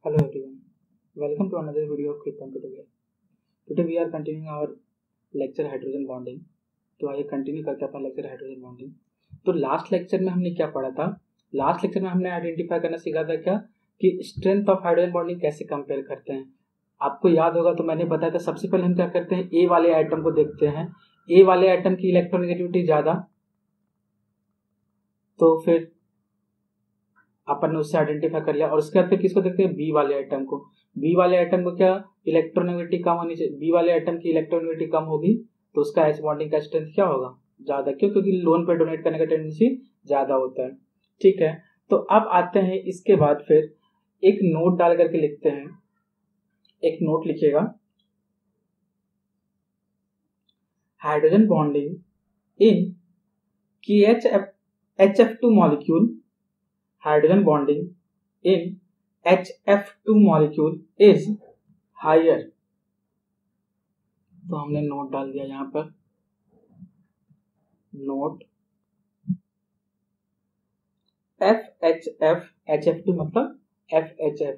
Hello everyone, welcome to another video of Krypton Tutorial. Today we are continuing our lecture hydrogen bonding. तो आइए continue करते हैं अपना lecture hydrogen bonding. तो last lecture में हमने क्या पढ़ा था? लास्ट लेक्चर में हमने आइडेंटिफाई करना सीखा था क्या कि स्ट्रेंथ ऑफ हाइड्रोजन बॉन्डिंग कैसे कंपेयर करते हैं। आपको याद होगा तो मैंने बताया था, सबसे पहले हम क्या करते हैं, ए वाले आइटम को देखते हैं। ए वाले आइटम की इलेक्ट्रोनेगेटिविटी ज्यादा, तो फिर अपन ने उससे आइडेंटिफाई कर लिया। और उसके बाद फिर किसको देखते हैं, बी वाले आइटम को। बी वाले आइटम को क्या इलेक्ट्रोनेगेटिविटी कम होनी चाहिए, बी वाले आइटम की इलेक्ट्रोनेगेटिविटी कम होगी तो उसका एच बॉन्डिंग का स्ट्रेंथ क्या होगा, ज्यादा। क्यों? क्योंकि लोन पे डोनेट करने का टेंडेंसी ज्यादा होता है। ठीक है, तो अब आते हैं इसके बाद फिर एक नोट डाल करके लिखते हैं। एक नोट लिखिएगा, hydrogen bonding in HF2 molecule, hydrogen bonding in HF2 molecule is higher. तो हमने नोट डाल दिया यहां पर, नोट FHF, HF2 मतलब FHF,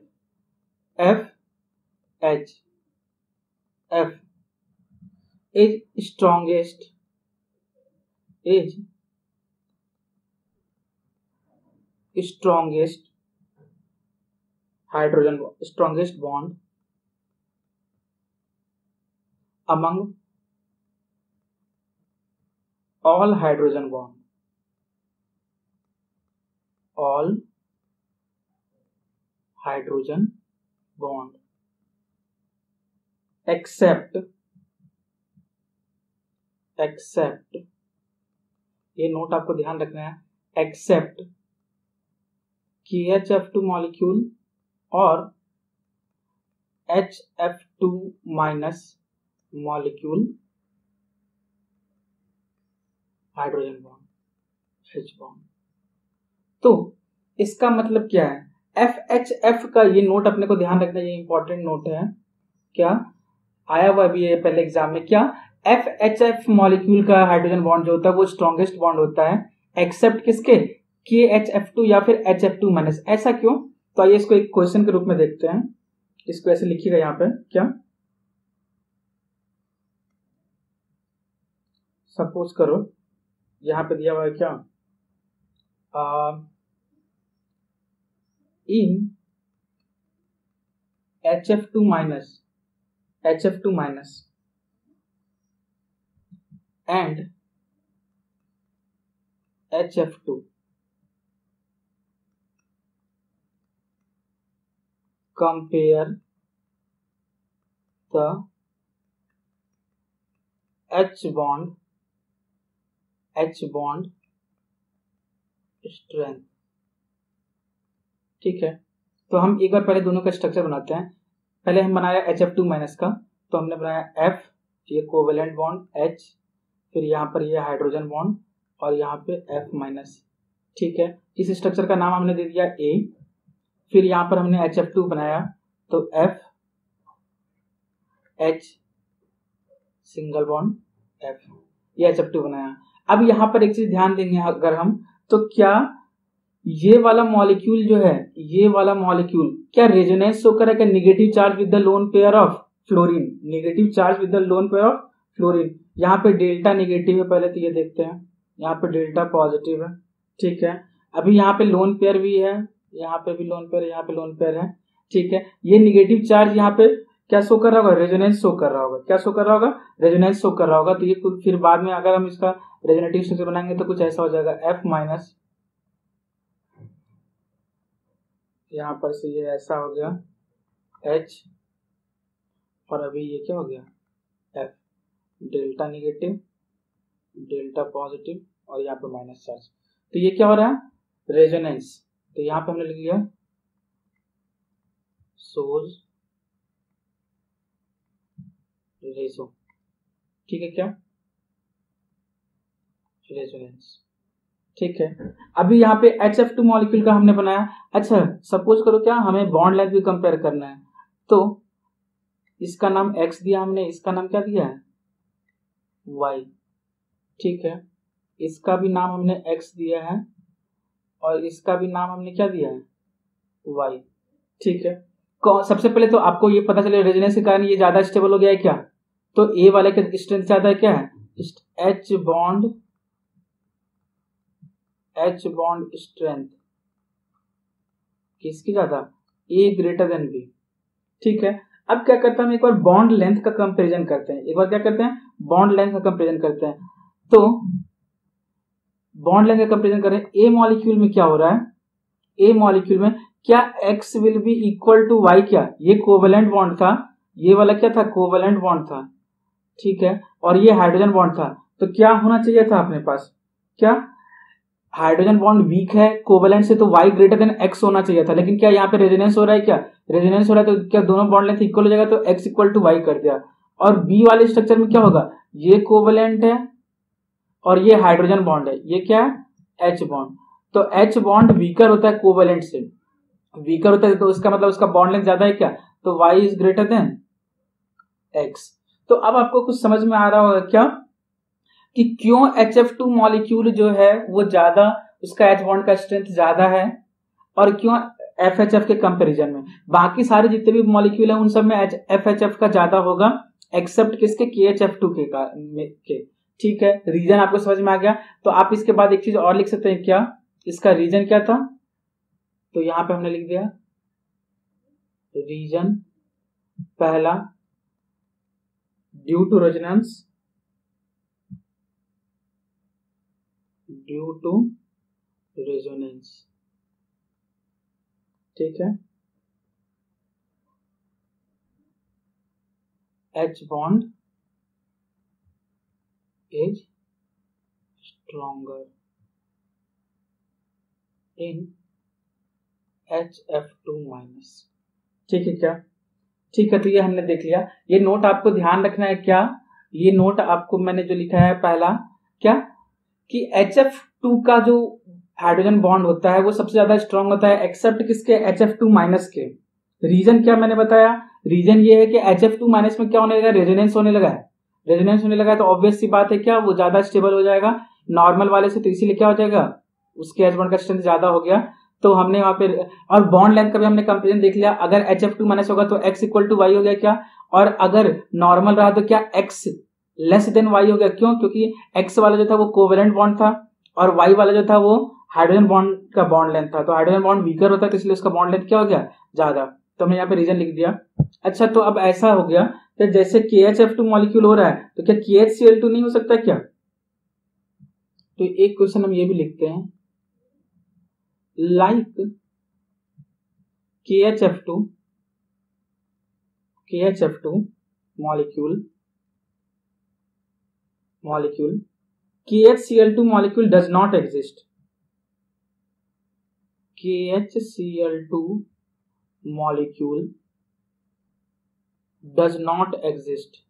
FHF is strongest hydrogen, strongest bond among all hydrogen bond, all hydrogen bond except ये note आपको ध्यान रखना है, एक्सेप्ट KHF2 मॉलिक्यूल और HF2 minus molecule hydrogen bond, H bond. तो इसका मतलब क्या है, FHF का ये नोट अपने को ध्यान रखना, ये इंपॉर्टेंट नोट है। क्या आया हुआ अभी ये पहले एग्जाम में, क्या FHF मॉलिक्यूल का हाइड्रोजन बॉन्ड जो होता है वो स्ट्रॉन्गेस्ट बॉन्ड होता है, एक्सेप्ट किसके, KHF2 या फिर HF2 माइनस। ऐसा क्यों? तो आइए इसको एक क्वेश्चन के रूप में देखते हैं। इसको ऐसे लिखिएगा यहाँ पे, क्या सपोज करो यहाँ पे दिया हुआ है क्या, इन HF2 minus and HF2 compare the H bond strength। ठीक है, तो हम एक बार पहले दोनों का स्ट्रक्चर बनाते हैं। पहले हम बनाया HF2 माइनस का, तो हमने बनाया F, ये कोवेलेंट बॉन्ड H, फिर यहाँ पर ये हाइड्रोजन बॉन्ड और यहाँ पे F माइनस। ठीक है, इस स्ट्रक्चर का नाम हमने दे दिया A। फिर यहाँ पर हमने HF2 बनाया तो F H single bond F, ये HF2 बनाया। अब यहाँ पर एक चीज ध्यान देंगे अगर हम, तो क्या ये वाला मॉलिक्यूल जो है, ये वाला मॉलिक्यूल क्या रेजोनेंस शो कर रहा है क्या, negative charge with the lone pair of fluorine, negative charge with the lone pair of fluorine. यहाँ पे डेल्टा निगेटिव है, पहले तो ये देखते हैं, यहाँ पे डेल्टा पॉजिटिव है। ठीक है, अभी यहाँ पे लोन पेयर भी है, यहाँ पे भी लोन पेयर, यहाँ पे लोन पेयर है। ठीक है, ये निगेटिव चार्ज यहाँ पे क्या शो कर रहा होगा, रेजोनेंस शो कर रहा होगा। क्या शो कर रहा होगा, रेजोनेंस शो कर रहा होगा। तो ये फिर बाद में अगर हम इसका रेजोनेटिव स्ट्रक्चर बनाएंगे तो कुछ ऐसा हो जाएगा, F माइनस, यहाँ पर से ये ऐसा हो गया H, और अभी ये क्या हो गया F, delta negative delta positive और यहाँ पे माइनस चार्ज। तो ये क्या हो रहा है, रेजोनेंस। तो यहाँ पे हमने लिख लिया सोज रेजो। ठीक है, क्या रेजोनेंस। ठीक है, अभी यहाँ पे HF2 मॉलिक्यूल का हमने बनाया। अच्छा सपोज करो क्या हमें बॉन्ड लेंथ भी कंपेयर करना है, तो इसका नाम X दिया हमने, इसका नाम क्या दिया है Y। ठीक है, इसका भी नाम हमने X दिया है और इसका भी नाम हमने क्या दिया है Y। ठीक है, सबसे पहले तो आपको ये पता चले रेजोनेंस के कारण ये ज्यादा स्टेबल हो गया है क्या, तो ए वाले का स्ट्रेंथ ज्यादा है, क्या है एच बॉन्ड स्ट्रेंथ किसकी ज्यादा, ए ग्रेटर देन बी। ठीक है, अब क्या करते हैं हम एक बार बॉन्ड लेंथ का कंपैरिजन करते हैं, एक बार क्या करते हैं बॉन्ड लेंथ का कंपैरिजन करते हैं। तो बॉन्ड लेंथ का कंपैरिजन करें, ए मॉलिक्यूल में क्या हो रहा है, ए मॉलिक्यूल में क्या x will be equal to y, क्या ये कोवेलेंट बॉन्ड था, ये वाला क्या था कोवेलेंट बॉन्ड था, ठीक है, और ये हाइड्रोजन बॉन्ड था, तो क्या होना चाहिए था अपने पास, क्या हाइड्रोजन बॉन्ड वीक है कोवेलेंट से, तो y ग्रेटर देन x होना चाहिए था, लेकिन क्या यहाँ पे रेजोनेंस हो रहा है, क्या रेजोनेंस हो रहा है, तो क्या दोनों बॉन्ड लेंथ इक्वल हो जाएगा, तो x इक्वल टू y कर दिया। और b वाले स्ट्रक्चर में क्या होगा, ये कोवेलेंट है और ये हाइड्रोजन बॉन्ड है, ये क्या है H बॉन्ड, तो H बॉन्ड वीकर होता है कोवेलेंट से, वीकर होता है, तो इसका मतलब उसका बॉन्ड लेंथ ज्यादा है क्या, तो y is greater than x। तो अब आपको कुछ समझ में आ रहा होगा क्या कि क्यों HF2 मॉलिक्यूल जो है वो ज्यादा, उसका H बॉन्ड का स्ट्रेंथ ज्यादा है, और क्यों FHF के कंपैरिजन में बाकी सारे जितने भी मॉलिक्यूल हैं उन सब में FHF का ज्यादा होगा एक्सेप्ट किसके KHF2 के। ठीक है, रीजन आपको समझ में आ गया। तो आप इसके बाद एक चीज और लिख सकते हैं, क्या इसका रीजन क्या था, तो यहां पे हमने लिख दिया रीजन पहला due to resonance, due to resonance, ठीक है, H bond is stronger in HF2 minus. ठीक है क्या, ठीक है, तो ये हमने देख लिया। ये नोट आपको ध्यान रखना है, क्या ये नोट आपको मैंने जो लिखा है पहला, क्या कि HF2 का जो हाइड्रोजन बॉन्ड होता है वो सबसे ज्यादा स्ट्रांग होता है एक्सेप्ट किसके, HF2 माइनस के। रीजन क्या मैंने बताया, रीजन ये है कि HF2 माइनस में क्या होने लगा, रेजोनेंस होने लगा है, रेजोनेंस होने लगा है, तो ऑब्वियस सी बात है क्या वो ज्यादा स्टेबल हो जाएगा नॉर्मल वाले से, तो इसीलिए क्या हो जाएगा उसके H बॉन्ड का स्ट्रेंथ ज्यादा हो गया। तो हमने वहां पे, और बॉन्ड लेंथ का भी हमने कंपेरिजन देख लिया, अगर HF2 माइनस होगा तो x इक्वल टू y हो गया क्या, और अगर नॉर्मल रहा तो क्या x लेस देन y हो गया, क्यों, क्योंकि x वाला जो था वो कोवेलेंट बॉन्ड था और y वाला जो था वो हाइड्रोजन बॉन्ड का बॉन्ड लेंथ था, तो हाइड्रोजन बॉन्ड वीकर होता है तो इसलिए उसका बॉन्ड लेंथ क्या हो गया ज्यादा, तो हमने यहाँ पे रीजन लिख दिया। अच्छा, तो अब ऐसा हो गया तो जैसे KHF2 मॉलिक्यूल हो रहा है तो क्या KHCl2 नहीं हो सकता क्या, तो एक क्वेश्चन हम ये भी लिखते हैं, like KHF2 molecule KHCl2 molecule does not exist, KHCl2 molecule does not exist,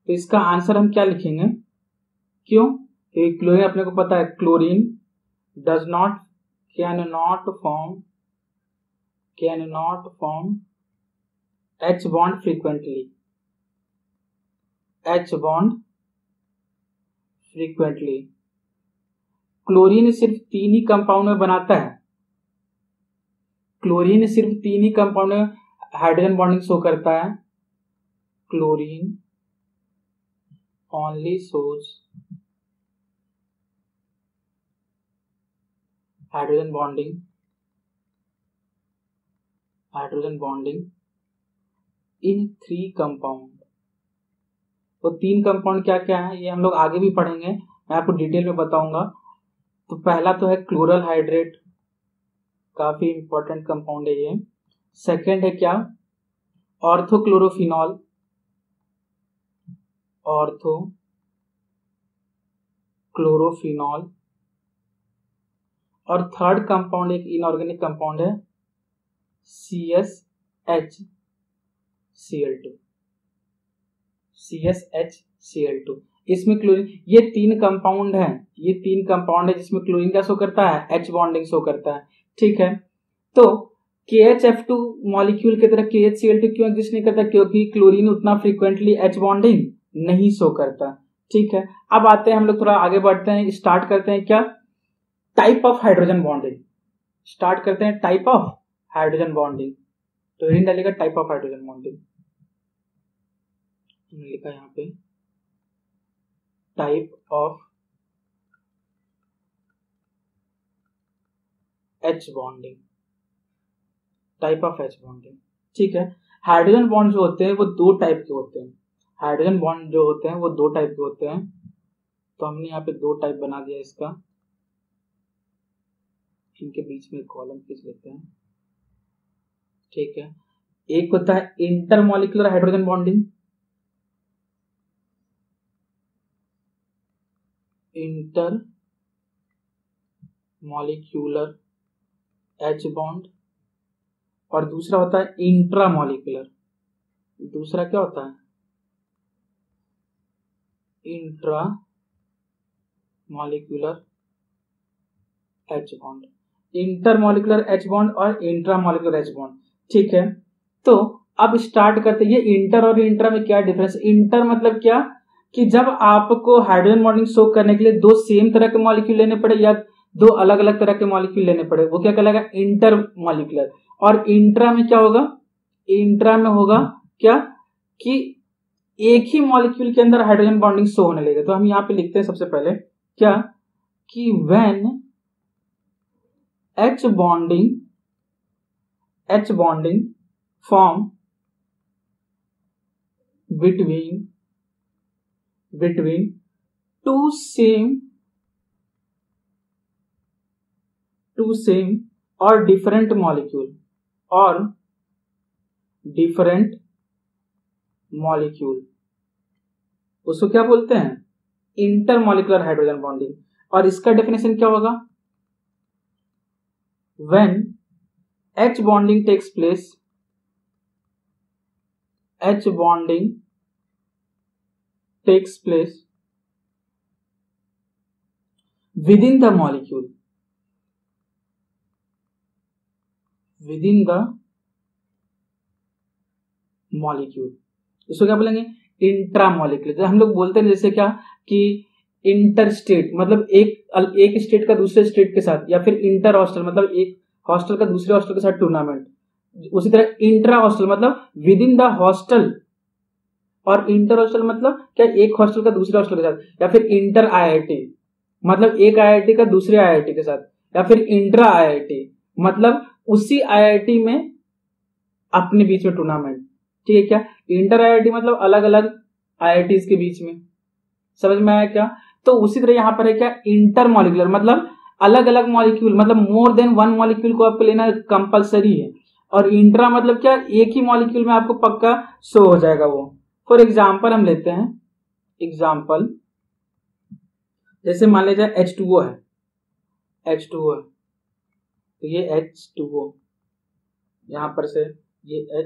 तो इसका आंसर हम क्या लिखेंगे, क्यों, क्लोरीन अपने को पता है, chlorine does not can not form H bond frequently, chlorine सिर्फ 3 ही कंपाउंड में बनाता है, क्लोरीन सिर्फ 3 ही कंपाउंड में हाइड्रोजन बॉन्डिंग शो करता है, chlorine only shows hydrogen bonding in 3 compound। तो 3 कंपाउंड क्या क्या है ये हम लोग आगे भी पढ़ेंगे, मैं आपको डिटेल में बताऊंगा। तो पहला तो है क्लोरल हाइड्रेट, काफी इंपॉर्टेंट कंपाउंड है ये। सेकंड है क्या, ऑर्थोक्लोरोफिनॉल, और थर्ड कंपाउंड एक इनऑर्गेनिक कंपाउंड है CSHCl2। इसमें क्लोरीन, ये 3 कंपाउंड है, जिसमें क्लोरीन का शो करता है, H बॉन्डिंग शो करता है, ठीक है। तो KHF2 मॉलिक्यूल की तरह KHCl2 क्यों एग्जिस्ट नहीं करता, क्योंकि क्लोरीन उतना फ्रीक्वेंटली H बॉन्डिंग नहीं शो करता, ठीक है। अब आते हैं हम लोग थोड़ा आगे बढ़ते हैं, स्टार्ट करते हैं क्या, type of hydrogen bonding. Start करते हैं टाइप ऑफ हाइड्रोजन बॉन्डिंग। तो हेडिंग डालेगा टाइप ऑफ हाइड्रोजन बॉन्डिंग। हमने लिखा यहाँ पे type of H bonding, type of H bonding. ठीक है, हाइड्रोजन बॉन्ड जो होते हैं वो दो टाइप के होते हैं। हाइड्रोजन बॉन्ड जो होते हैं वो दो टाइप के होते हैं। तो हमने यहाँ पे दो टाइप बना दिया इसका, इनके बीच में कॉलम खींच लेते हैं। ठीक है, एक होता है intermolecular hydrogen bonding, inter molecular H bond, और दूसरा होता है इंट्रामॉलिक्यूलर। दूसरा क्या होता है? Intra molecular H bond, intermolecular H bond और इंट्रामॉलिक्यूलर एच बॉन्ड। ठीक है, तो अब स्टार्ट करते हैं। ये इंटर और इंट्रा में क्या डिफरेंस? इंटर मतलब क्या कि जब आपको हाइड्रोजन बॉन्डिंग शो करने के लिए दो सेम तरह के मॉलिक्यूल लेने पड़े या दो अलग अलग तरह के मॉलिक्यूल लेने पड़े, वो क्या कहलाएगा? Inter molecular. और इंट्रा में क्या होगा? इंट्रा में होगा क्या कि एक ही मॉलिक्यूल के अंदर हाइड्रोजन बॉन्डिंग शो होने लगेगा। तो हम यहां पे लिखते हैं सबसे पहले क्या कि when H bonding form between two same or different molecule, उसको क्या बोलते हैं? Intermolecular hydrogen bonding. और इसका डेफिनेशन क्या होगा? when H bonding takes place within the molecule, इसको क्या बोलेंगे? इंट्रामॉलिक्यूलर। हम लोग बोलते हैं जैसे क्या कि इंटरस्टेट मतलब एक स्टेट का दूसरे स्टेट के साथ, या फिर इंटर हॉस्टल मतलब एक हॉस्टल का दूसरे हॉस्टल के साथ टूर्नामेंट। उसी तरह इंट्रा हॉस्टल मतलब विद इन द हॉस्टल, और इंटर हॉस्टल मतलब क्या एक हॉस्टल का दूसरे हॉस्टल के साथ, या फिर इंटर आईआईटी मतलब एक आईआईटी का दूसरे आईआईटी के साथ, या फिर इंट्रा आईआईटी मतलब उसी आईआईटी में अपने बीच में टूर्नामेंट। ठीक है, क्या इंटर आईआईटी मतलब अलग अलग आईआईटीज के बीच में। समझ में आया क्या? तो उसी तरह यहां पर है क्या? इंटर मॉलिक्यूलर मतलब अलग अलग मॉलिक्यूल, मतलब मोर देन वन मॉलिक्यूल को आपको लेना कंपलसरी है। और इंट्रा मतलब क्या? एक ही मॉलिक्यूल में आपको पक्का शो हो जाएगा वो। फॉर एग्जाम्पल हम लेते हैं एग्जाम्पल, जैसे मान लीजिए H2O है, H2O है, तो ये H2O यहां पर से ये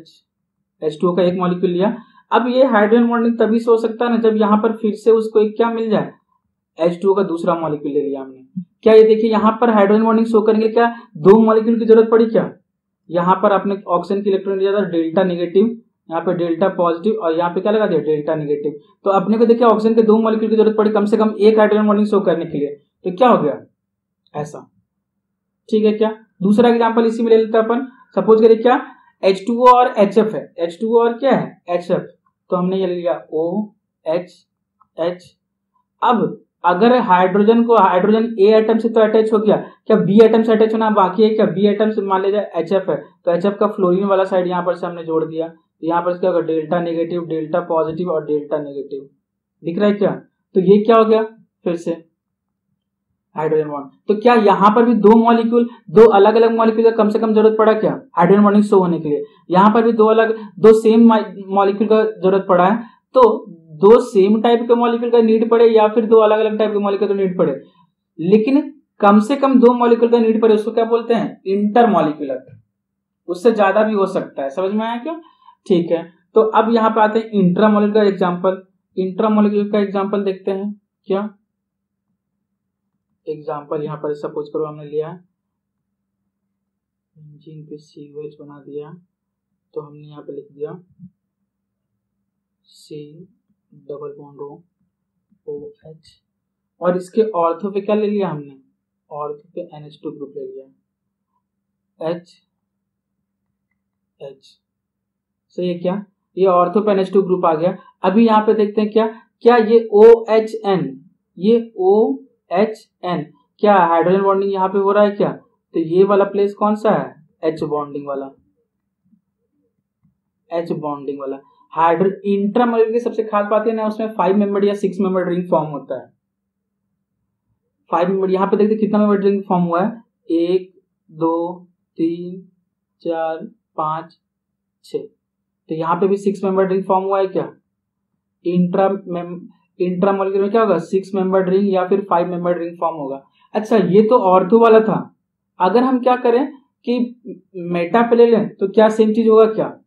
H2O का एक मॉलिक्यूल लिया। अब ये हाइड्रोजन बॉन्डिंग तभी से हो सकता है ना जब यहां पर फिर से उसको एक क्या मिल जाए? H2O का दूसरा मॉलिक्यूल ले लिया हमने। क्या ये देखिए यहां पर हाइड्रोजन बॉन्डिंग शो करने के लिए क्या दो मॉलिक्यूल की जरूरत पड़ी? क्या यहां पर आपने ऑक्सीजन की इलेक्ट्रॉन लिया था डेल्टा नेगेटिव, यहाँ पे डेल्टा पॉजिटिव, और यहाँ पे क्या लगा दिया? Delta negative. तो अपने को देखिए ऑक्सीजन के दो मॉलिक्यूल की जरूरत पड़ी कम से कम एक हाइड्रोजन बॉन्डिंग शो करने के लिए। तो क्या हो गया? ऐसा। ठीक है, क्या दूसरा एग्जांपल इसी में ले लेते हैं अपन। सपोज करिए क्या H2O और HF है, H2O और क्या है? HF। तो हमने ये ले लिया OH। अब अगर हाइड्रोजन ए एटम से तो अटैच हो गया, क्या बी एटम से अटैच होना बाकी है? क्या बी एटम से मान लीजिए HF है, तो HF का फ्लोरीन वाला साइड यहाँ पर से हमने जोड़ दिया। यहाँ पर क्या होगा? डेल्टा नेगेटिव, डेल्टा पॉजिटिव और डेल्टा नेगेटिव। दिख रहा है क्या? तो ये क्या हो गया? फिर से हाइड्रोजन बॉन्ड। तो क्या यहाँ पर भी दो अलग अलग मॉलिक्यूल का कम से कम जरूरत पड़ा क्या हाइड्रोजन बॉन्डिंग शो होने के लिए? यहाँ पर भी दो सेम मॉलिक्यूल का जरूरत पड़ा है। तो दो सेम टाइप के मॉलिक्यूल का नीड पड़े या फिर दो अलग अलग टाइप के मॉलिक्यूल का नीड पड़े, लेकिन कम से कम दो मॉलिक्यूल का नीड पड़े, उसको क्या बोलते हैं? इंटरमॉलिक्यूलर। उससे ज्यादा भी हो सकता है। समझ में आया क्या? ठीक है, तो अब यहाँ पे आते हैं इंट्रामॉलिक्यूलर एग्जांपल। इंट्रामॉलिक्यूलर का एग्जांपल देखते हैं। क्या एग्जांपल यहाँ पर सपोज करो हमने लिया बेंजीन पे COH बना दिया, तो हमने यहाँ पे लिख दिया C डबल बॉन्ड OH, और इसके ऑर्थो पे क्या ले लिया हमने? ऑर्थो पे NH2 ग्रुप ले लिया, H H, सही है क्या? ये ऑर्थो पे NH2 ग्रुप आ गया। अभी यहाँ पे देखते हैं क्या क्या ये OHN, ये OHN क्या हाइड्रोजन बॉन्डिंग यहाँ पे हो रहा है क्या? तो ये वाला प्लेस कौन सा है? H बॉन्डिंग वाला, H बॉन्डिंग वाला। हाइड्रो इंट्रामोलिकुलर की सबसे खास बात है ना, उसमें 5 मेंबर या 6 मेंबर रिंग फॉर्म होता है। 5 मेंबर, यहाँ पे देखते कितना मेंबर रिंग फॉर्म हुआ है, 1 2 3 4 5 6, तो यहाँ पे भी 6 मेंबर रिंग फॉर्म हुआ है क्या? इंट्रामोलिकुलर में क्या होगा? 6 मेंबर रिंग या फिर 5 मेंबर रिंग फॉर्म होगा। अच्छा, ये तो ऑर्थो वाला था। अगर हम क्या करें कि मेटा पे ले लें तो क्या सेम चीज होगा क्या?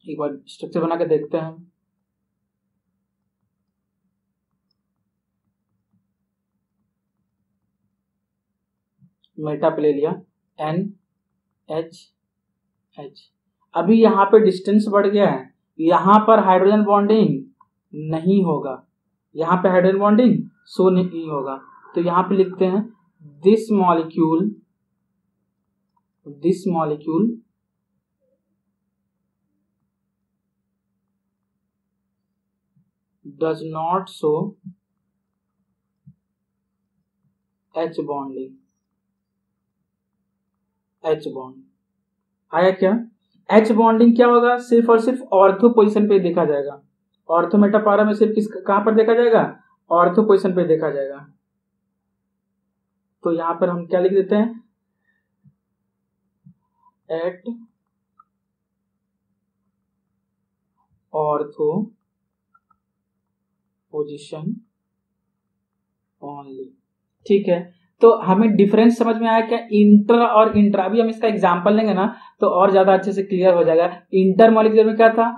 एक बार स्ट्रक्चर बना के देखते हैं हम। मेटा पे ले लिया NH H, अभी यहाँ पे डिस्टेंस बढ़ गया है, यहाँ पर हाइड्रोजन बॉन्डिंग नहीं होगा, यहाँ पे हाइड्रोजन बॉन्डिंग शो नहीं होगा। तो यहाँ पे लिखते हैं this molecule does not show H bonding, H bond आया क्या? H बॉन्डिंग क्या होगा? सिर्फ और सिर्फ ऑर्थो पोजीशन पे देखा जाएगा। ऑर्थो मेटापारा में सिर्फ कहां पर देखा जाएगा? ऑर्थो पोजीशन पे देखा जाएगा। तो यहां पर हम क्या लिख देते हैं? एट ऑर्थो पोजीशन ओनली, ठीक है। तो हमें डिफरेंस समझ में आया क्या? इंटर और इंट्रा, अभी हम इसका एग्जांपल लेंगे ना तो और ज्यादा अच्छे से क्लियर हो जाएगा। इंटर मॉलिक्यूल में क्या था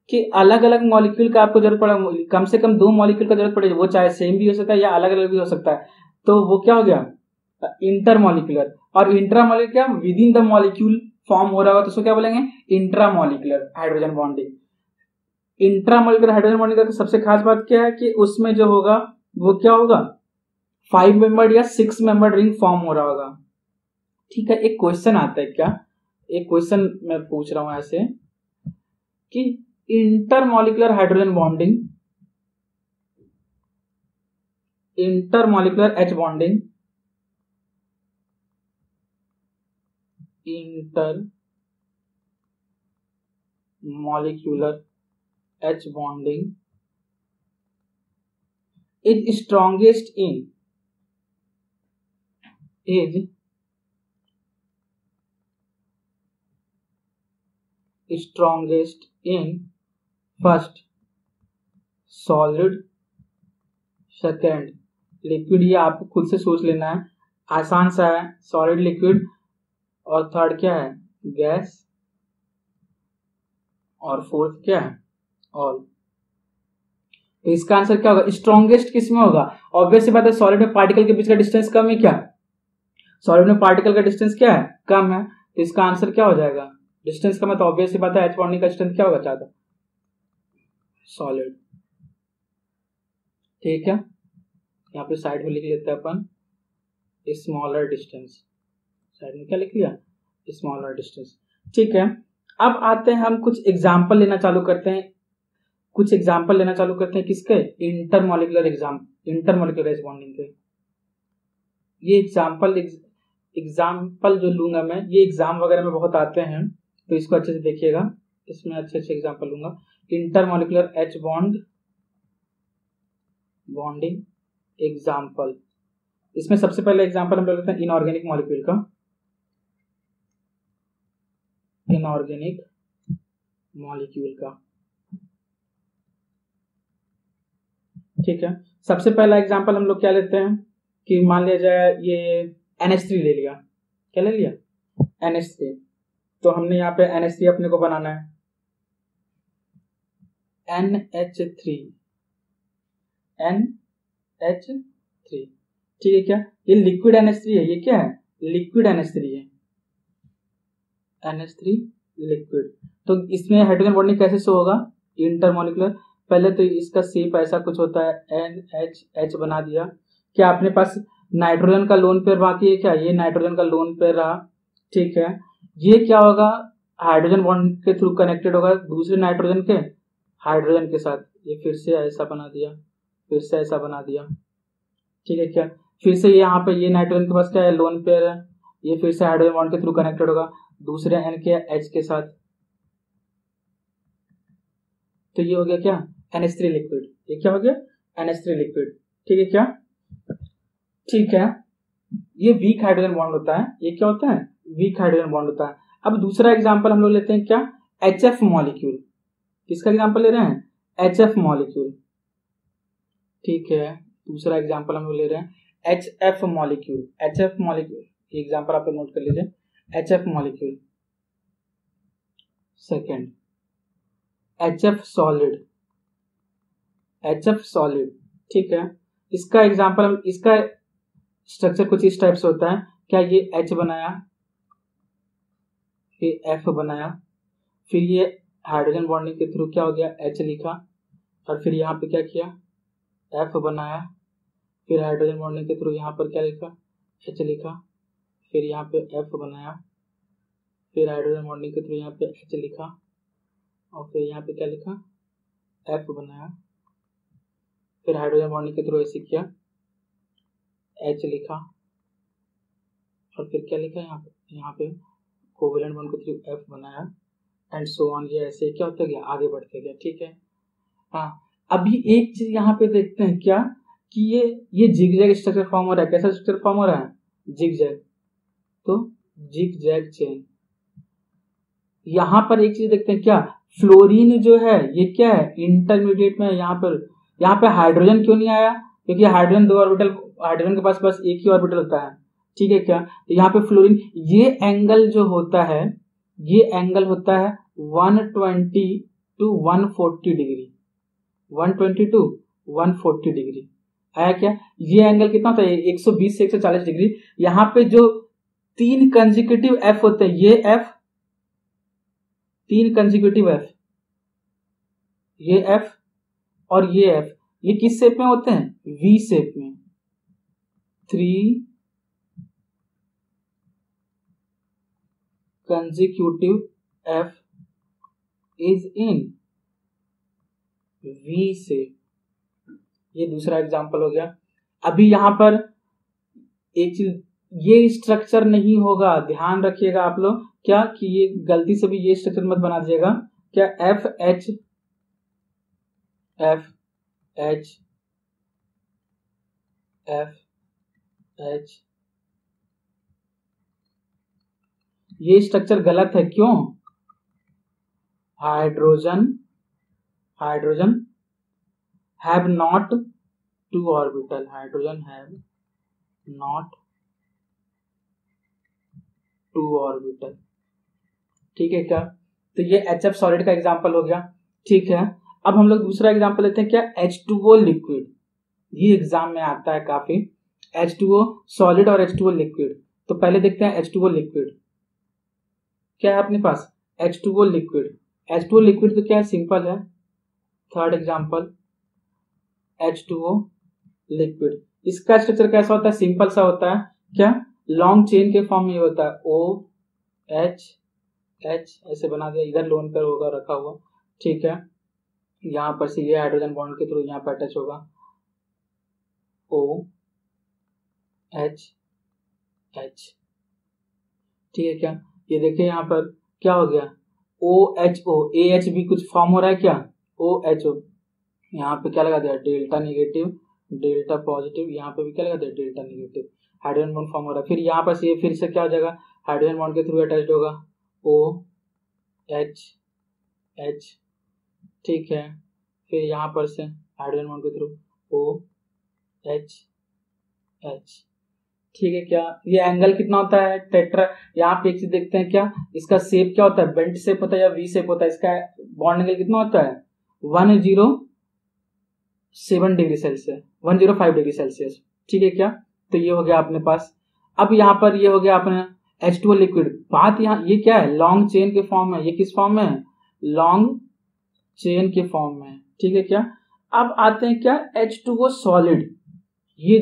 कि अलग अलग मॉलिक्यूल का आपको जरूरत पड़ा, कम से कम 2 मॉलिक्यूल का जरूरत पड़ेगी, वो चाहे सेम भी हो सकता है या अलग अलग भी हो सकता है। तो वो क्या हो गया? Inter molecular. और इंट्रा मॉलिक्यूलर क्या? With in the molecule form हो रहा होगा, तो उसको क्या बोलेंगे? Intra molecular hydrogen bonding. Intramolecular hydrogen bonding का सबसे खास बात क्या है कि उसमें जो होगा वो क्या होगा? 5 मेंबर या 6 मेंबर रिंग फॉर्म हो रहा होगा, ठीक है। एक क्वेश्चन आता है क्या, एक क्वेश्चन मैं पूछ रहा हूं ऐसे कि intermolecular hydrogen bonding, intermolecular H bonding, intermolecular H bonding is strongest in first solid, second liquid. ये आपको खुद से सोच लेना है, आसान सा है। सॉलिड, लिक्विड और थर्ड क्या है? गैस, और फोर्थ क्या है? ऑल। तो इसका आंसर क्या होगा? स्ट्रॉन्गेस्ट किस में होगा? ऑब्वियस सी बात है, सॉलिड में पार्टिकल के बीच का डिस्टेंस कम है क्या? सॉलिड में पार्टिकल का डिस्टेंस क्या है? कम है। तो इसका आंसर क्या हो जाएगा? डिस्टेंस कम है तो ऑब्वियस सी बात है H बॉन्डिंग का डिस्टेंस क्या होगा? ज्यादा, सॉलिड, ठीक है। यहाँ पे साइड में लिख लेते हैं अपन स्मॉलर डिस्टेंस, साइड में क्या लिख लिया? स्मॉलर डिस्टेंस, ठीक है। अब आते हैं हम कुछ एग्जाम्पल लेना चालू करते हैं, किसके? इंटरमोलिकुलर H बॉन्डिंग के। ये एग्जाम्पल जो लूंगा मैं, ये एग्जाम वगैरह में बहुत आते हैं, तो इसको अच्छे से देखिएगा, इसमें अच्छे एग्जाम्पल लूंगा। इंटरमोलिकुलर H बॉन्डिंग एग्जाम्पल, इसमें सबसे पहले एग्जाम्पल हम लेते हैं इनऑर्गेनिक मॉलिक्यूल का। इनऑर्गेनिक मॉलिक्यूल का, ठीक है। सबसे पहला एग्जांपल हम लोग क्या लेते हैं कि मान लिया जाए ये NH3 ले लिया, क्या ले लिया? NH3। तो हमने यहाँ पे NH3 अपने को बनाना है, NH3, ठीक है क्या? ये लिक्विड NH3 है, ये क्या है? लिक्विड NH3 है, NH3 लिक्विड। तो इसमें हाइड्रोजन बॉन्डिंग कैसे शो होगा? इंटरमोलिकुलर। पहले तो इसका शेप ऐसा कुछ होता है, NH बना दिया। क्या अपने पास नाइट्रोजन का लोन पेयर बाकी है क्या, ये नाइट्रोजन का लोन पेयर रहा, ठीक है। ये क्या होगा, हाइड्रोजन बॉन्ड के थ्रू कनेक्टेड होगा दूसरे नाइट्रोजन के हाइड्रोजन के साथ, ये फिर से ऐसा बना दिया, फिर से ऐसा बना दिया, ठीक है क्या। फिर से यहाँ पे ये नाइट्रोजन के पास क्या है, लोन पेयर है, ये फिर से हाइड्रोजन बॉन्ड के थ्रू कनेक्टेड होगा दूसरे एन के एच के साथ, तो ये हो गया क्या, NH3 लिक्विड। ये क्या हो गया, NH3 लिक्विड, ठीक है क्या, ठीक है। ये वीक हाइड्रोजन बॉन्ड होता है, ये क्या होता है, वीक हाइड्रोजन बॉन्ड होता है। अब दूसरा एग्जांपल हम लोग लेते हैं क्या, HF मॉलिक्यूल। किसका एग्जांपल ले रहे हैं, HF मॉलिक्यूल, ठीक है। दूसरा एग्जांपल हम लोग ले रहे हैं HF मॉलिक्यूल, HF मॉलिक्यूल, ये एग्जांपल आप लोग नोट कर लीजिए, HF molecule. Second HF solid, HF solid, ठीक है। इसका एग्जांपल, इसका स्ट्रक्चर कुछ इस टाइप से होता है, क्या ये H बनाया, ये F बनाया, फिर ये हाइड्रोजन बॉन्डिंग के थ्रू क्या हो गया, H लिखा, और फिर यहाँ पे क्या किया, F बनाया, फिर हाइड्रोजन बॉन्डिंग के थ्रू यहाँ पर क्या लिखा, H लिखा, फिर यहाँ पे F बनाया, फिर हाइड्रोजन बॉन्डिंग के थ्रू यहाँ पे H लिखा, और फिर यहाँ पे क्या लिखा, F बनाया, फिर हाइड्रोजन बॉन्डिंग के थ्रू ऐसे किया, H लिखा, और फिर क्या लिखा यहाँ पे कोवेलेंट बॉन्ड के थ्रू F बनाया, एंड सो ऑन, ये ऐसे क्या होता गया, आगे बढ़ते गया, ठीक है। हाँ, अभी एक चीज यहाँ पे देखते हैं क्या, कि ये जिगजैग स्ट्रक्चर फॉर्म हो रहा है, कैसा स्ट्रक्चर फॉर्म हो रहा है, जिगजैग, तो जिगजैग चेन। यहाँ पर एक चीज देखते हैं क्या, फ्लोरीन जो है ये क्या है, इंटरमीडिएट में, यहाँ पे हाइड्रोजन क्यों नहीं आया, क्योंकि हाइड्रोजन दो ऑर्बिटल, हाइड्रोजन के पास बस एक ही ऑर्बिटल होता है, ठीक है क्या। तो यहाँ पे फ्लोरीन, ये एंगल जो होता है, ये एंगल होता है 120 to 140 डिग्री, 120 to 140 डिग्री आया क्या। ये एंगल कितना होता है, 120 से 140 डिग्री। यहाँ पे जो तीन कंजिक्यूटिव एफ होते हैं, ये एफ, तीन कंजिक्यूटिव एफ, ये एफ और ये एफ, ये किस शेप में होते हैं, वी शेप में। 3 consecutive F is in V shape। ये दूसरा एग्जांपल हो गया। अभी यहां पर एक चीज, ये स्ट्रक्चर नहीं होगा, ध्यान रखिएगा आप लोग क्या, कि ये गलती से भी ये स्ट्रक्चर मत बना दीजिएगा, क्या F H F H F H, ये स्ट्रक्चर गलत है, क्यों, hydrogen have not to orbital, hydrogen have not to orbital, ठीक है क्या। तो ये HF सॉलिड का एग्जांपल हो गया, ठीक है। अब हम लोग दूसरा एग्जांपल लेते हैं क्या, H2O लिक्विड। ये एग्जाम में आता है काफी, H2O सॉलिड और H2O लिक्विड। तो पहले देखते हैं H2O लिक्विड क्या है अपने पास, H2O लिक्विड। H2O लिक्विड तो क्या है, सिंपल है। थर्ड एग्जांपल H2O लिक्विड, इसका स्ट्रक्चर कैसा होता है, सिंपल सा होता है, क्या, लॉन्ग चेन के फॉर्म में होता है, OH ऐसे बना दिया, इधर लोन पर होगा रखा हुआ, ठीक है। यहाँ पर से ये हाइड्रोजन बॉन्ड के थ्रू यहाँ पर अटैच होगा, OH, ठीक है क्या। ये देखिए यहाँ पर क्या हो गया, OHO, AH भी कुछ फॉर्म हो रहा है क्या, OHO, यहाँ पे क्या लगा दिया, डेल्टा निगेटिव डेल्टा पॉजिटिव, यहाँ पे भी क्या लगा दिया, delta negative, hydrogen bond form हो रहा है। फिर यहाँ पर से फिर से क्या हो जाएगा, हाइड्रोजन बॉन्ड के थ्रू अटैच्ड होगा, OH, ठीक है। फिर यहाँ पर से हाइड्रोजन बॉन्ड के थ्रू OH, ठीक है क्या। ये एंगल कितना होता है, टेट्रा। यहाँ पे एक चीज देखते हैं क्या, इसका शेप क्या होता है, बेंट शेप होता है या वी शेप होता है, इसका बॉन्ड एंगल कितना होता है, 107 डिग्री सेल्सियस, 105 डिग्री सेल्सियस, ठीक है क्या। तो ये हो गया अपने पास। अब यहाँ पर ये हो गया अपने H2O लिक्विड। बात यहाँ ये क्या है, लॉन्ग चेन के फॉर्म में, ये किस फॉर्म में है, लॉन्ग चेन के फॉर्म में, ठीक है क्या। अब आते हैं क्या, H2O सॉलिड। ये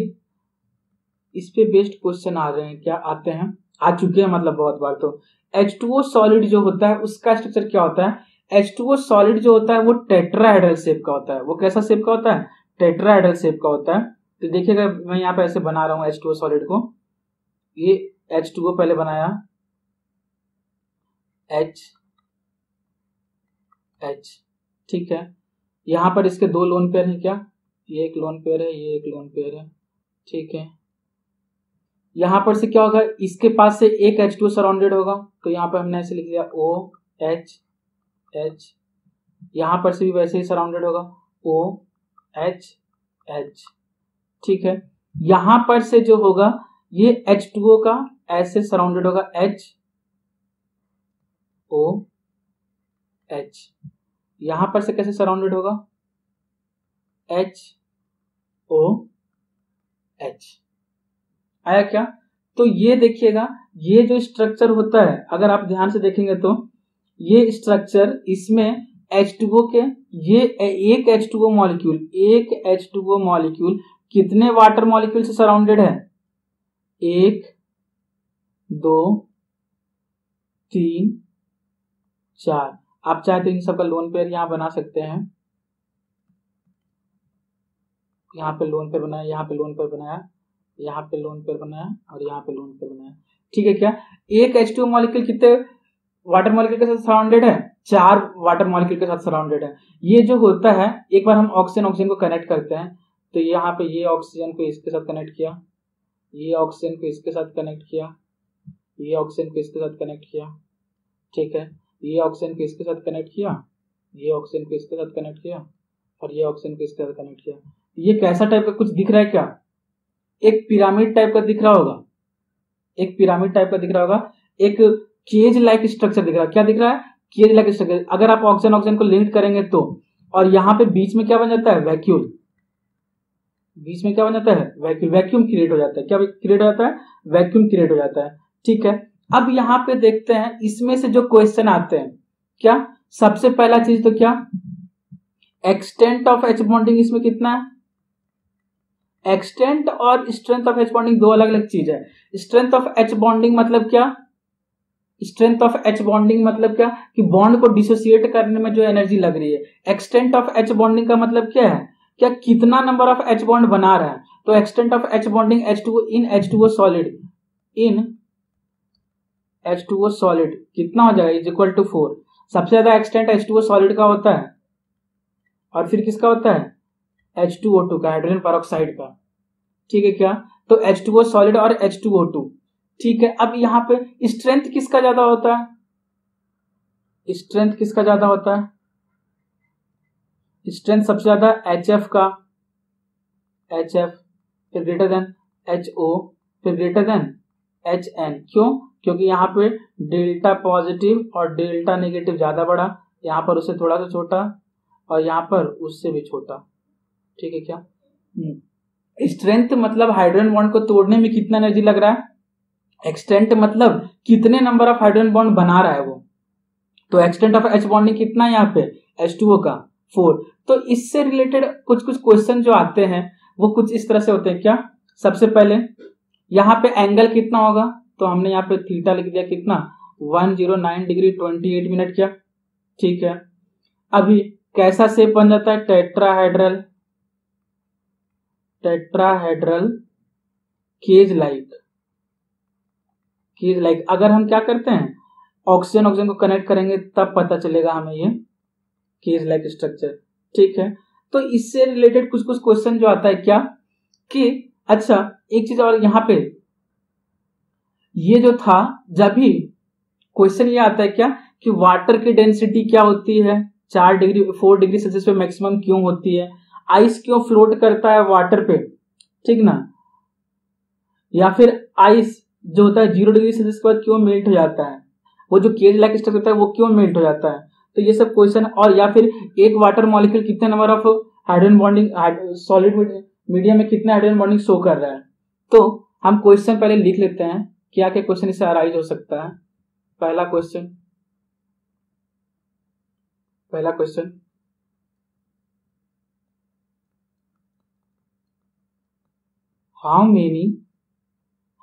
इस पे बेस्ड क्वेश्चन आ रहे हैं, क्या आते हैं, आ चुके हैं मतलब बहुत बार। तो H2O सॉलिड जो होता है उसका स्ट्रक्चर क्या होता है? H2O सॉलिड जो होता है वो टेट्राहेड्रल शेप का होता है। वो कैसा शेप का होता है? टेट्राहेड्रल शेप का होता है। तो देखिएगा मैं यहाँ पे ऐसे बना रहा हूँ H2O सॉलिड को। ये H2O पहले बनाया, H, ठीक है। यहाँ पर इसके दो लोन पेयर हैं क्या? ये एक लोन पेयर है, ये एक लोन पेयर है, ठीक है। यहाँ पर से क्या होगा, इसके पास से एक H2O सराउंडेड होगा, तो यहाँ पर हमने ऐसे लिख दिया OH, यहाँ पर से भी वैसे ही सराउंडेड होगा OH, ठीक है। यहाँ पर से जो होगा ये H2O का ऐसे सराउंडेड होगा HOH, यहाँ पर से कैसे सराउंडेड होगा HOH। आया क्या? तो ये देखिएगा, ये जो स्ट्रक्चर होता है अगर आप ध्यान से देखेंगे तो ये स्ट्रक्चर, इसमें H2O के ये एक H2O मॉलिक्यूल कितने वाटर मॉलिक्यूल से सराउंडेड है? 1 2 3 4। आप चाहे तो इन सबका लोन पेयर यहां बना सकते हैं। यहाँ पे लोन पेयर बनाया, यहाँ पे लोन पेयर बनाया, यहाँ पे लोन पेयर बनाया और यहाँ पे लोन पेयर बनाया, ठीक है क्या? एक H2O मॉलिक्यूल कितने वाटर मॉलिक्यूल के साथ सराउंडेड है? 4 वाटर मॉलिक्यूल के साथ सराउंडेड है। ये जो होता है, एक बार हम ऑक्सीजन को कनेक्ट करते हैं, तो यहाँ पे ये ऑक्सीजन को इसके साथ कनेक्ट किया, ये ऑक्सीजन को इसके साथ कनेक्ट किया, ये ऑक्सीजन को इसके साथ कनेक्ट किया, ठीक है। ये ऑक्सीजन को इसके साथ कनेक्ट किया, ये ऑक्सीजन को इसके साथ कनेक्ट किया और ये ऑक्सीजन को इसके साथ कनेक्ट किया। ये कैसा टाइप का कुछ दिख रहा है क्या? एक पिरामिड टाइप का दिख रहा होगा, एक पिरामिड टाइप का दिख रहा होगा, एक केज लाइक स्ट्रक्चर दिख रहा है। क्या दिख रहा है? Cage like structure. अगर आप ऑक्सीजन को लिंक करेंगे तो, और यहाँ पे बीच में क्या बन जाता है? वैक्यूम। बीच में क्या बन जाता है? वैक्यूम क्रिएट हो जाता है। क्या क्रिएट हो जाता है? वैक्यूम क्रिएट हो जाता है, ठीक है। अब यहाँ पे देखते हैं इसमें से जो क्वेश्चन आते हैं, क्या सबसे पहला चीज तो क्या, एक्सटेंट ऑफ एच बॉन्डिंग इसमें कितना है? एक्सटेंट और स्ट्रेंथ ऑफ एच बॉन्डिंग दो अलग अलग चीज है। स्ट्रेंथ ऑफ एच बॉन्डिंग मतलब क्या? स्ट्रेंथ ऑफ एच बॉन्डिंग मतलब क्या कि बॉन्ड को डिसोसिएट करने में जो एनर्जी लग रही है। एक्सटेंट ऑफ एच बॉन्डिंग का मतलब क्या है? क्या कितना नंबर ऑफ एच बॉन्ड बना रहा है। तो extent of H bonding H2O in H2O solid, in H2O solid कितना हो जाएगा? Is equal to 4। सबसे ज्यादा एक्सटेंट H2O सॉलिड का होता है, और फिर किसका होता है? H2O2 का, हाइड्रोजन पेरोक्साइड का, ठीक है क्या? तो H2O सॉलिड और H2O2, ठीक है। अब यहाँ पे स्ट्रेंथ किसका ज्यादा होता है? स्ट्रेंथ किसका ज्यादा होता है? स्ट्रेंथ सबसे ज्यादा HF का, HF, फिर ग्रेटर देन HO, फिर ग्रेटर देन HN। क्यों? क्योंकि यहाँ पे डेल्टा पॉजिटिव और डेल्टा नेगेटिव ज्यादा बड़ा, यहाँ पर उससे थोड़ा सा छोटा और यहाँ पर उससे भी छोटा, ठीक है क्या? स्ट्रेंथ मतलब हाइड्रोजन बॉन्ड को तोड़ने में कितना एनर्जी लग रहा है। एक्सटेंट मतलब कितने नंबर ऑफ हाइड्रोजन बॉन्ड बना रहा है वो। तो एक्सटेंट ऑफ एच बॉन्डिंग कितना है यहाँ पे? H2O का 4। तो इससे रिलेटेड कुछ कुछ क्वेश्चन जो आते हैं वो कुछ इस तरह से होते हैं। क्या? सबसे पहले यहाँ पे एंगल कितना होगा, तो हमने यहाँ पे थीटा लिख दिया, कितना? 109 डिग्री 28 मिनट, क्या? ठीक है। अभी कैसा शेप बन जाता है? Tetrahedral, tetrahedral cage like, cage like. अगर हम क्या करते हैं, ऑक्सीजन को कनेक्ट करेंगे तब पता चलेगा हमें ये केज लाइक स्ट्रक्चर, ठीक है। तो इससे रिलेटेड कुछ कुछ क्वेश्चन जो आता है, क्या कि अच्छा एक चीज और, यहाँ पे ये जो था, जब भी क्वेश्चन ये आता है क्या कि वाटर की डेंसिटी क्या होती है, 4 डिग्री 4 डिग्री सेल्सियस पे मैक्सिमम क्यों होती है, आइस क्यों फ्लोट करता है वाटर पे, ठीक ना, या फिर आइस जो होता है 0 डिग्री सेल्सियस के बाद क्यों मेल्ट हो जाता है, वो जो केज लाइक स्ट्रक्चर होता है वो क्यों मेल्ट हो जाता है। तो ये सब क्वेश्चन, और या फिर एक वाटर मॉलिक्यूल कितने number of hydrogen bonding, solid medium में कितने हाइड्रोजन बॉन्डिंग शो कर रहा है। तो हम क्वेश्चन पहले लिख लेते हैं, क्या क्या क्वेश्चन इससे अराइज हो सकता है। पहला question, how many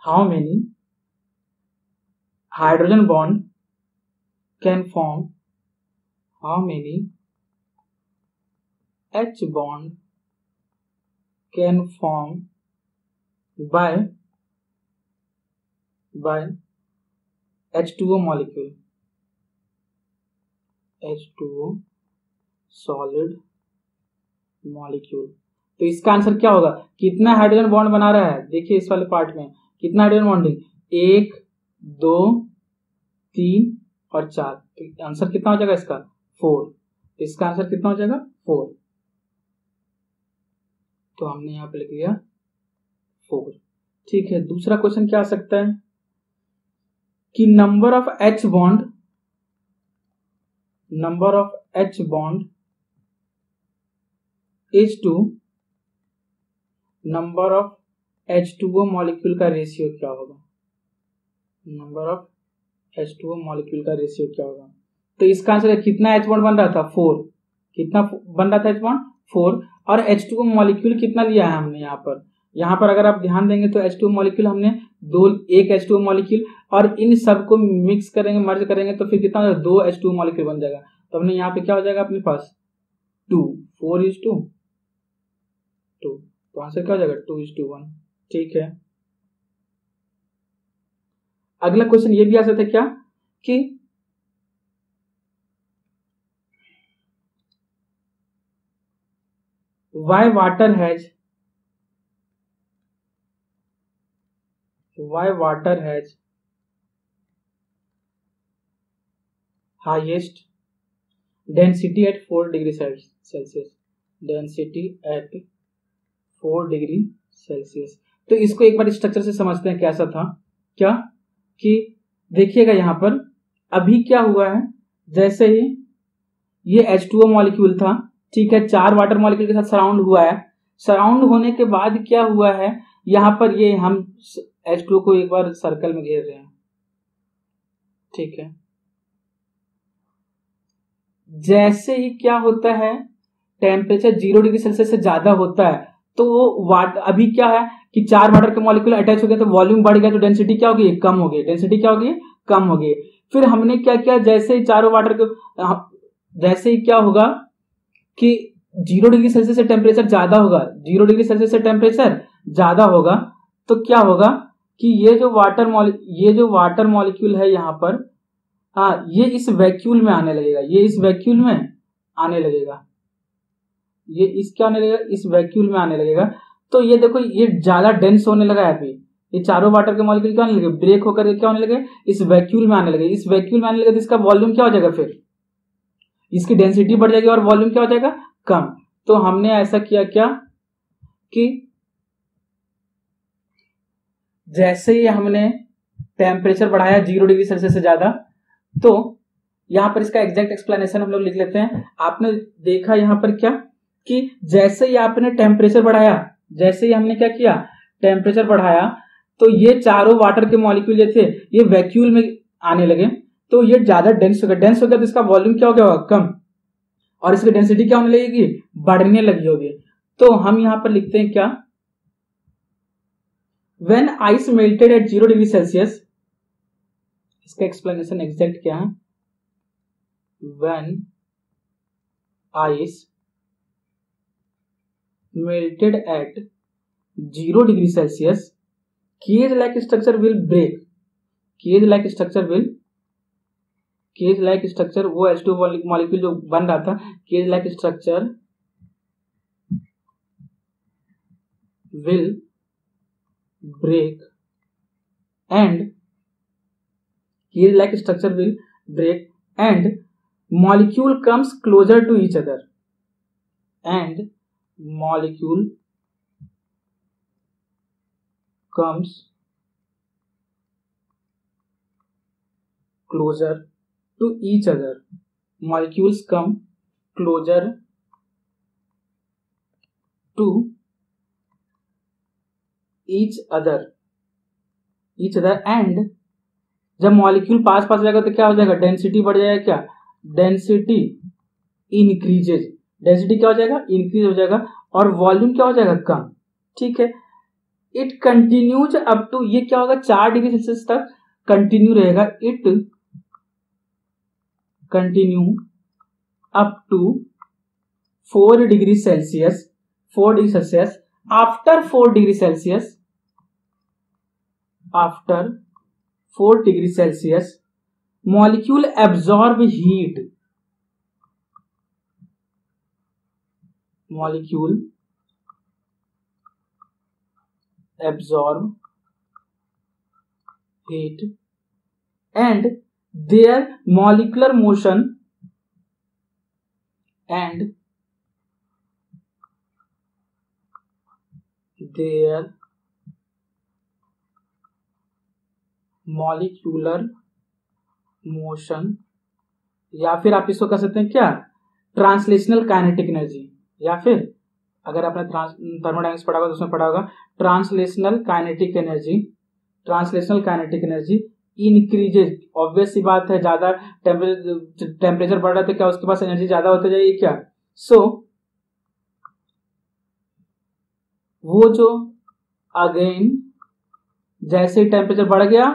how many hydrogen bond can form, how many H bond can form by H2O molecule, H2O solid molecule। तो इसका आंसर क्या होगा, कितना हाइड्रोजन बॉन्ड बना रहा है, देखिए इस वाले पार्ट में कितना हाइड्रोजन बॉन्डिंग, 1 2 3 और 4। तो आंसर कितना हो जाएगा इसका 4। तो इसका आंसर कितना हो जाएगा 4। तो हमने यहाँ पे लिख लिया 4। ठीक है, दूसरा क्वेश्चन क्या आ सकता है कि number of H bond is to number of H2O molecule का रेशियो क्या होगा, नंबर ऑफ H2O मॉलिक्यूल का रेशियो क्या होगा। तो इसका आंसर कितना H बॉन्ड बन रहा था 4, कितना बन रहा था H बॉन्ड 4, और H2O मॉलिक्यूल कितना लिया है हमने यहाँ पर अगर आप ध्यान देंगे तो H2O मॉलिक्यूल हमने एक H2O मॉलिक्यूल, और इन सब को मिक्स करेंगे मर्ज करेंगे तो फिर कितना हो जाएगा 2 H2O मॉलिक्यूल बन जाएगा। तो हमने यहाँ पे क्या हो जाएगा अपने पास 2, 4:2, तो आंसर क्या हो जाएगा 2:1। ठीक है, अगला क्वेश्चन ये भी आ सकता है क्या कि why water has highest density at 4 degree Celsius, density at 4 degree Celsius. तो इसको एक बार स्ट्रक्चर से समझते हैं कैसा था, क्या कि देखिएगा यहाँ पर अभी क्या हुआ है, जैसे ही ये H2O मॉलिक्यूल था, ठीक है, 4 वाटर मॉलिक्यूल के साथ सराउंड हुआ है, सराउंड होने के बाद क्या हुआ है, यहाँ पर ये हम H2O को एक बार सर्कल में घेर रहे हैं, ठीक है, जैसे ही क्या होता है टेम्परेचर 0 डिग्री सेल्सियस से ज्यादा होता है तो वो अभी क्या है कि 4 वाटर के मॉलिक्यूल अटैच हो गए तो वॉल्यूम बढ़ गया, तो डेंसिटी क्या होगी कम हो गई, डेंसिटी क्या होगी कम हो गई। फिर हमने क्या किया, जैसे ही चारों वाटर के जैसे ही क्या होगा कि 0 डिग्री सेल्सियस से टेम्परेचर ज्यादा होगा, 0 डिग्री सेल्सियस से टेम्परेचर ज्यादा होगा, तो क्या होगा कि ये जो वाटर मॉलिक्यूल है यहाँ पर, हाँ, ये इस वैक्यूल में आने लगेगा, ये इस वैक्यूल में आने लगेगा, ये इसके आने लगेगा, इस वैक्यूल में आने लगेगा। तो ये देखो ये ज्यादा डेंस होने लगा है, अभी ये चारों वाटर के मॉलिक्यूल क्या होने लगे, ब्रेक होकर क्या होने लगे, इस वैक्यूल में आने लगे, इस वैक्यूल में आने लगे तो इसका वॉल्यूम क्या हो जाएगा, फिर इसकी डेंसिटी बढ़ जाएगी और वॉल्यूम क्या हो जाएगा कम। तो हमने ऐसा किया क्या कि जैसे ही हमने टेम्परेचर बढ़ाया 0 डिग्री सेल्सियस से ज्यादा, तो यहां पर इसका एग्जैक्ट एक्सप्लेनेशन हम लोग लिख लेते हैं। आपने देखा यहां पर क्या कि जैसे ही आपने टेम्परेचर बढ़ाया, जैसे ही हमने क्या किया टेम्परेचर बढ़ाया, तो ये चारों वाटर के मॉलिक्यूल जो थे ये वैक्यूल में आने लगे, तो ये ज्यादा डेंस हो गया तो इसका वॉल्यूम क्या हो गया कम, और इसकी डेंसिटी क्या होने लगेगी बढ़ने लगी होगी। तो हम यहां पर लिखते हैं क्या, when ice melted at 0 degree Celsius, इसका एक्सप्लेनेशन एग्जैक्ट क्या है, when ice melted at 0 degree Celsius, cage-like structure will break, cage-like structure वो H2 मॉलिक्यूल जो बन रहा था, cage-like structure will break and molecule comes closer to each other, and molecule comes closer to each other, molecules come closer to each other and जब molecule पास जाएगा तो क्या हो जाएगा, डेंसिटी बढ़ जाएगा, क्या डेंसिटी इंक्रीजेज, डेंसिटी क्या हो जाएगा इंक्रीज हो जाएगा, और वॉल्यूम क्या हो जाएगा कम। ठीक है, इट कंटिन्यूज अप टू, ये क्या होगा 4 डिग्री सेल्सियस तक कंटिन्यू रहेगा, it continue up to 4 degree Celsius, 4 degree Celsius, after 4 degree Celsius, after 4 degree Celsius molecule absorb heat, molecule absorb heat and their molecular motion and their molecular motion, या फिर आप इसको कह सकते हैं क्या, ट्रांसलेशनल काइनेटिक एनर्जी, या फिर अगर आपने थर्मोडायनेमिक्स पढ़ा होगा तो उसमें पढ़ा होगा translational kinetic energy, translational kinetic energy increases. Obvious सी बात है, ज्यादा टेम्परेचर बढ़ रहा है तो क्या उसके पास एनर्जी ज्यादा होती जाएगी क्या। सो वो जो अगेन जैसे टेम्परेचर बढ़ गया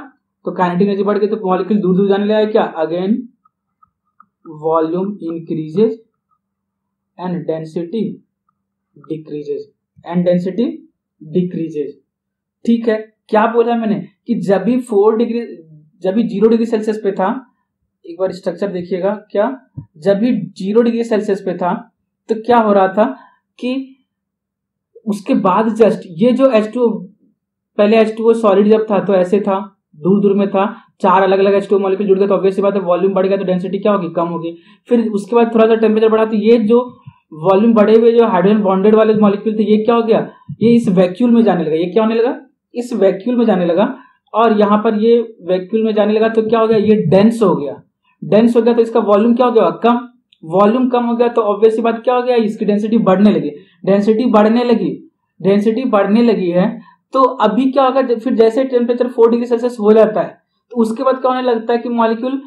तो काइनेटिक एनर्जी बढ़ गई तो मॉलिक्यूल दूर दूर जाने लगा क्या, again volume increases and density decreases, and density decreases. ठीक है, क्या बोला मैंने कि जब भी 0 डिग्री सेल्सियस पे था, एक बार स्ट्रक्चर देखिएगा, क्या जब भी 0 डिग्री सेल्सियस पे था तो क्या हो रहा था कि उसके बाद जस्ट ये जो H2O, पहले H2O सॉलिड जब था तो ऐसे था, दूर दूर में था, 4 अलग अलग H2O मॉलिक्यूल जुड़ गए तो ऑब्वियस सी बात है वॉल्यूम बढ़ गया तो डेंसिटी क्या होगी, कम होगी। फिर उसके बाद थोड़ा सा टेम्परेचर बढ़ा तो ये जो वॉल्यूम बढ़े हुए जो हाइड्रोजन बॉन्डेड वाले मॉलिक्यूल थे ये क्या हो गया, ये इस वैक्यूल में जाने लगा, ये क्या होने लगा, इस वैक्यूल में जाने लगा, और यहां पर ये वैक्यूल में जाने लगा तो क्या हो गया, ये डेंस हो गया, डेंस हो गया तो इसका वॉल्यूम क्या हो गया, कम, वॉल्यूम कम हो गया तो ऑब्वियस सी बात क्या हो गया, इसकी डेंसिटी बढ़ने लगी, डेंसिटी बढ़ने लगी, डेंसिटी बढ़ने लगी है। तो अभी क्या होगा, फिर जैसे टेम्परेचर 4 डिग्री सेल्सियस हो जाता है तो उसके बाद क्या होने लगता है कि मॉलिक्यूल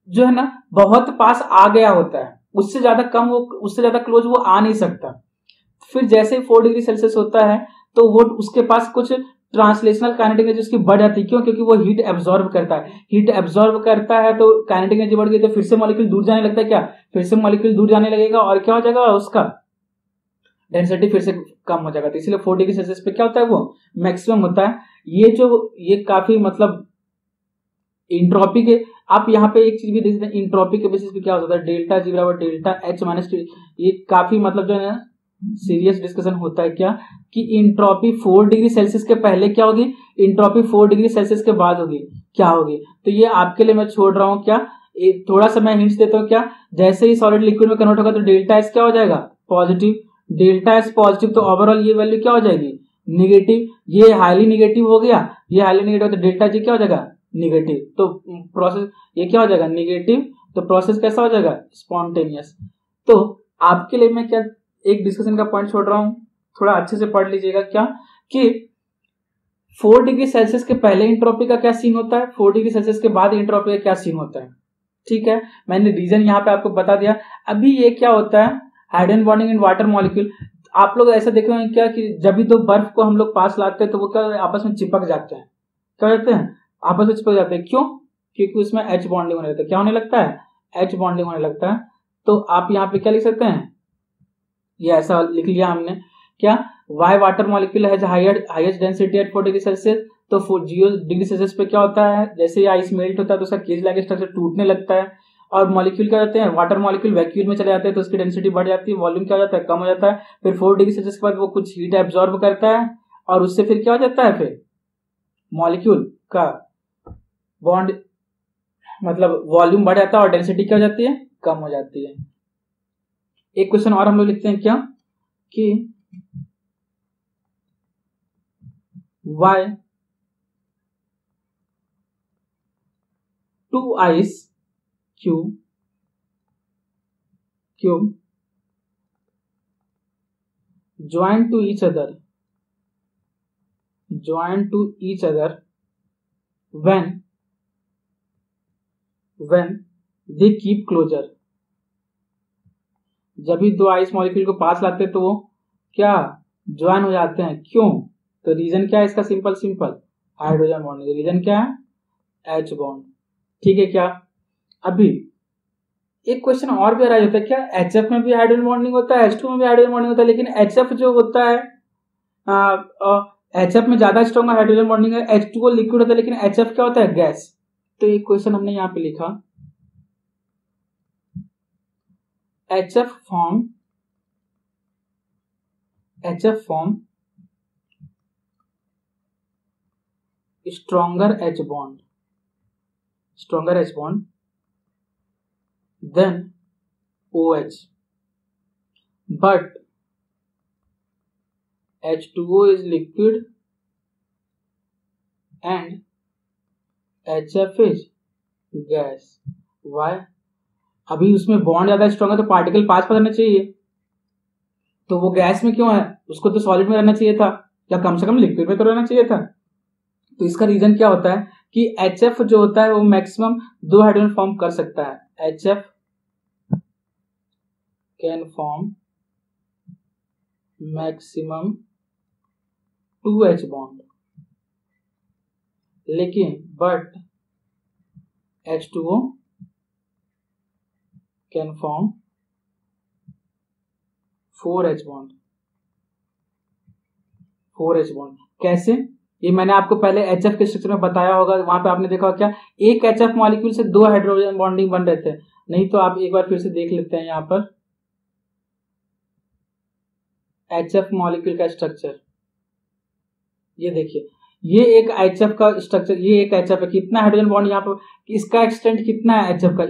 जो है ना बहुत पास आ गया होता है, उससे ज्यादा कम, वो उससे ज्यादा क्लोज वो आ नहीं सकता। फिर जैसे 4 डिग्री सेल्सियस होता है तो वो उसके पास कुछ ट्रांसलेशनल काइनेटिक एनर्जी उसकी बढ़ जाती है, क्यों, क्योंकि वो हीट एब्जॉर्ब करता है, हीट एब्जॉर्ब करता है तो काइनेटिक एनर्जी बढ़ गई तो फिर से मॉलिक्यूल दूर जाने लगता है, क्या फिर से मॉलिक्यूल दूर जाने लगेगा और क्या हो जाएगा, उसका डेंसिटी फिर से कम हो जाएगा। तो इसलिए 4 डिग्री सेल्सियस पे क्या होता है, वो मैक्सिमम होता है। ये काफी मतलब इंट्रोपी के, आप यहाँ पे एक चीज भी देख सकते हैं, इंट्रोपी के बेसिस पे क्या होता है, डेल्टा जी बराबर डेल्टा एच माइनस टी, ये काफी मतलब जो है सीरियस डिस्कशन होता है क्या, कि इंट्रोपी 4 डिग्री सेल्सियस के पहले क्या होगी, इंट्रोपी 4 डिग्री सेल्सियस के बाद होगी क्या होगी। तो ये आपके लिए मैं छोड़ रहा हूँ, क्या थोड़ा सा मैं हिंट्स देता हूँ, क्या जैसे ही सॉलिड लिक्विड में कन्वर्ट होगा तो डेल्टा एस क्या हो जाएगा, पॉजिटिव, डेल्टा एस पॉजिटिव तो ओवरऑल ये वैल्यू क्या हो जाएगी, निगेटिव, ये हाईली निगेटिव हो गया, ये हाईली निगेटिव तो डेल्टा जी क्या हो जाएगा, निगेटिव, तो प्रोसेस ये क्या हो जाएगा, निगेटिव, तो प्रोसेस कैसा हो जाएगा, स्पॉन्टेनियस। तो आपके लिए मैं क्या एक डिस्कशन का पॉइंट छोड़ रहा हूं, थोड़ा अच्छे से पढ़ लीजिएगा, क्या कि 4 डिग्री सेल्सियस के पहले इंट्रोपी का क्या सीन होता है, 4 डिग्री सेल्सियस के बाद इंट्रोपी का क्या सीन होता है। ठीक है, मैंने रीजन यहाँ पे आपको बता दिया। अभी ये क्या होता है, hydrogen bonding in water molecule, आप लोग ऐसा देखे होंगे क्या कि जब भी दो बर्फ को हम लोग पास लाते हैं तो वो क्या आपस में चिपक जाते हैं, क्या कहते हैं, आपस में चिपक जाते हैं, क्यों, क्योंकि उसमें एच बॉन्डिंग होने लगता है, क्या होने लगता है, एच बॉन्डिंग होने लगता है। तो आप यहाँ पे क्या लिख सकते हैं, ये ऐसा लिख लिया हमने, क्या Y water molecule has highest density at 4 degree Celsius, तो 0 डिग्री सेल्सियस पे क्या होता है, जैसे आइस मेल्ट होता है तो उसका केज लाइक स्ट्रक्चर टूटने लगता है, और मॉलिक्यूल क्या होते हैं, वाटर मॉलिक्यूल वैक्यूल में चले जाते हैं तो उसकी डेंसिटी बढ़ जाती है, वॉल्यूम क्या हो जाता है, कम हो जाता है। फिर 4 डिग्री सेल्सियस के बाद वो कुछ हीट एब्जॉर्ब करता है और उससे फिर क्या हो जाता है, फिर मॉलिक्यूल का बॉन्ड मतलब वॉल्यूम बढ़ जाता है और डेंसिटी क्या हो जाती है, कम हो जाती है। एक क्वेश्चन और हम लोग लिखते हैं, क्या कि why 2 ice cube join to each other when they keep closure, जब भी दो आइस मॉलिक्यूल को पास लाते हैं तो वो क्या ज्वाइन हो जाते हैं, क्यों, तो रीजन क्या है इसका? Simple simple hydrogen bonding. Reason क्या है? H bond. ठीक है क्या? अभी एक क्वेश्चन और भी अराइज होता है, क्या HF में भी हाइड्रोजन बॉन्डिंग होता है, H2 में भी हाइड्रोजन बॉन्डिंग होता है, लेकिन HF जो होता है HF में ज्यादा स्ट्रॉन्ग हाइड्रोजन बॉन्डिंग है, H2O लिक्विड होता है, लेकिन HF क्या होता है? गैस। तो एक क्वेश्चन हमने यहाँ पे लिखा HF form stronger H bond than OH, but H2O is liquid and HF is gas. Why? अभी उसमें बॉन्ड ज्यादा स्ट्रॉन्ग है तो पार्टिकल पास पर रहना चाहिए, तो वो गैस में क्यों है? उसको तो सॉलिड में रहना चाहिए था, या कम से कम लिक्विड में तो रहना चाहिए था। तो इसका रीजन क्या होता है कि HF जो होता है वो मैक्सिमम 2 हाइड्रोजन फॉर्म कर सकता है। HF can form maximum 2H bond, लेकिन but H2O can form 4H bond. कैसे? ये मैंने आपको पहले HF के स्ट्रक्चर में बताया होगा, वहां पे आपने देखा क्या एक HF मॉलिक्यूल से 2 हाइड्रोजन बॉन्डिंग बन रहे थे। नहीं तो आप एक बार फिर से देख लेते हैं यहाँ पर HF मॉलिक्यूल का स्ट्रक्चर। ये देखिए, ये एक HF का स्ट्रक्चर, ये एक HF है। कितना हाइड्रोजन बॉन्ड यहाँ पर, इसका एक्सटेंट कितना है HF का?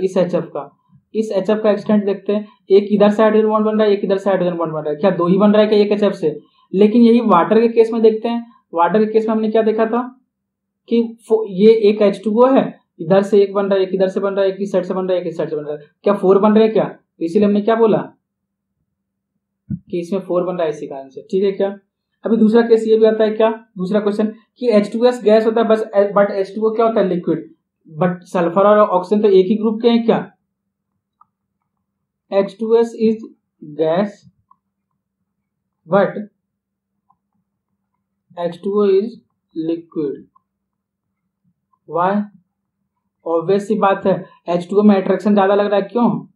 इस HF का एक्सटेंट देखते हैं, एक इधर से हाइड्रोजन बॉन्ड बन रहा है, एक इधर से हाइड्रोजन बॉन्ड बन रहा है। क्या 2 ही बन रहा है क्या एक HF से? लेकिन यही वाटर के केस में देखते हैं। वाटर के केस में हमने क्या देखा था कि ये एक H2O है, इधर से एक बन रहा है, एक इधर से बन रहा है, एक इस साइड से बन रहा है, एक इस साइड से बन रहा है। क्या 4 बन रहा है क्या? इसीलिए हमने क्या बोला कि इसमें 4 बन रहा है इसी कारण से। ठीक है क्या? अभी दूसरा केस ये भी आता है, क्या दूसरा क्वेश्चन कि H2S गैस होता है बस, बट H2O क्या होता है? लिक्विड। बट सल्फर और ऑक्सीजन तो एक ही ग्रुप के हैं क्या? H2S is gas but H2O is liquid. Why? Obvious सी बात है, H2O में अट्रैक्शन ज्यादा लग रहा है। क्यों?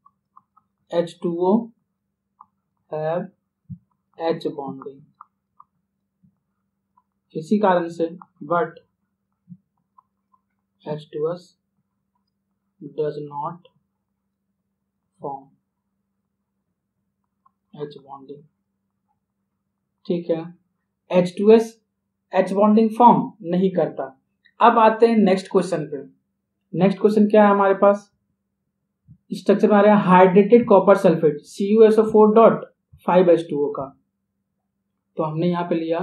H2O हैव H बॉन्डिंग, इसी कारण से। But H2S does not form H bonding. ठीक है, H2S H बॉन्डिंग फॉर्म नहीं करता। अब आते हैं नेक्स्ट क्वेश्चन पे। नेक्स्ट क्वेश्चन क्या है हमारे पास? स्ट्रक्चर में आ रहा है हाइड्रेटेड कॉपर सल्फेट CuSO4.5H2O का। तो हमने यहां पे लिया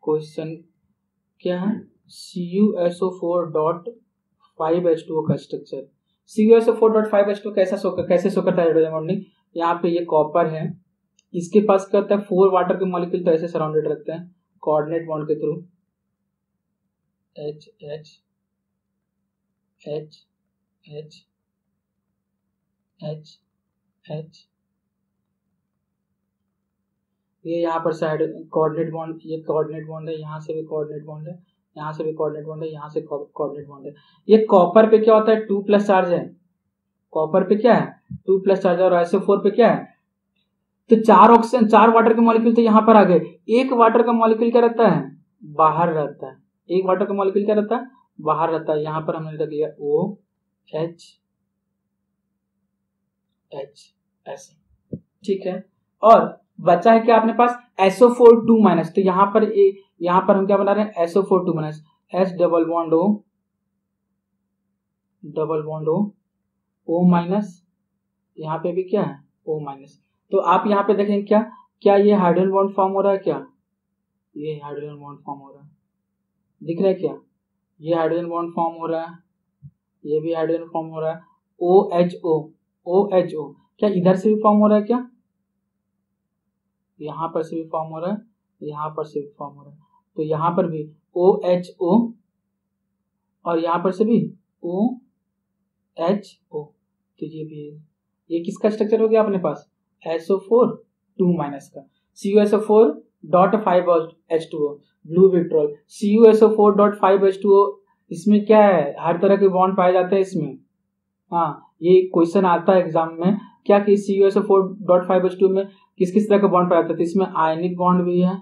क्वेश्चन क्या है, CuSO4.5H2O का स्ट्रक्चर। CuSO4.5H2O कैसे शो करता है हाइड्रोजन बॉन्डिंग? यहाँ पे ये कॉपर है, इसके पास क्या होता है? 4 वाटर के मॉलिक्यूल तो ऐसे सराउंडेड रखते हैं कोऑर्डिनेट बॉन्ड के through, H H H H H H। ये यहाँ पर साइड कोऑर्डिनेट बॉन्ड, ये कोऑर्डिनेट बॉन्ड है, यहाँ से भी कोऑर्डिनेट बॉन्ड है, यहाँ से भी कोऑर्डिनेट बॉन्ड है, यहाँ से कोऑर्डिनेट बॉन्ड है। ये कॉपर पे क्या होता है? 2+ चार्ज है। कॉपर पे क्या है? 2+ चार्ज है। और SO4 पे क्या है? तो 4 ऑक्सीजन 4 वाटर के मॉलिक्यूल तो यहाँ पर आ गए। एक वाटर का मॉलिक्यूल क्या रहता है? बाहर रहता है। एक वाटर का मॉलिक्यूल क्या रहता है? बाहर रहता है। यहाँ पर हमने रख लिया OH ऐसे। ठीक है, और बचा है क्या अपने पास? SO4 2-। तो यहाँ पर हम क्या बना रहे हैं? SO4 2-, H double bond O-। यहाँ पे भी क्या है? O-। तो आप यहाँ पे देखें क्या ये हाइड्रोजन बॉन्ड फॉर्म हो रहा है? क्या ये हाइड्रोजन बॉन्ड फॉर्म हो रहा है? दिख रहा है क्या? ये हाइड्रोजन बॉन्ड फॉर्म हो रहा है, ये भी हाइड्रोजन फॉर्म हो रहा है। OHO क्या इधर से भी फॉर्म हो रहा है? क्या यहाँ पर से भी फॉर्म हो रहा है, यहाँ पर से भी फॉर्म हो रहा है। तो यहाँ पर भी OHO और यहाँ पर से भी OHO। तो ये भी, ये किसका स्ट्रक्चर हो गया अपने पास? SO4 2- का। CuSO4 CuSO4.5H2O blue vitriol, CuSO4.5H2O इसमें क्या है, हर तरह के बॉन्ड पाए जाते हैं इसमें। हाँ, ये क्वेश्चन आता है एग्जाम में क्या कि CuSO4.5H2O में किस किस तरह का बॉन्ड पाया जाता है। तो इसमें आयनिक बॉन्ड भी है,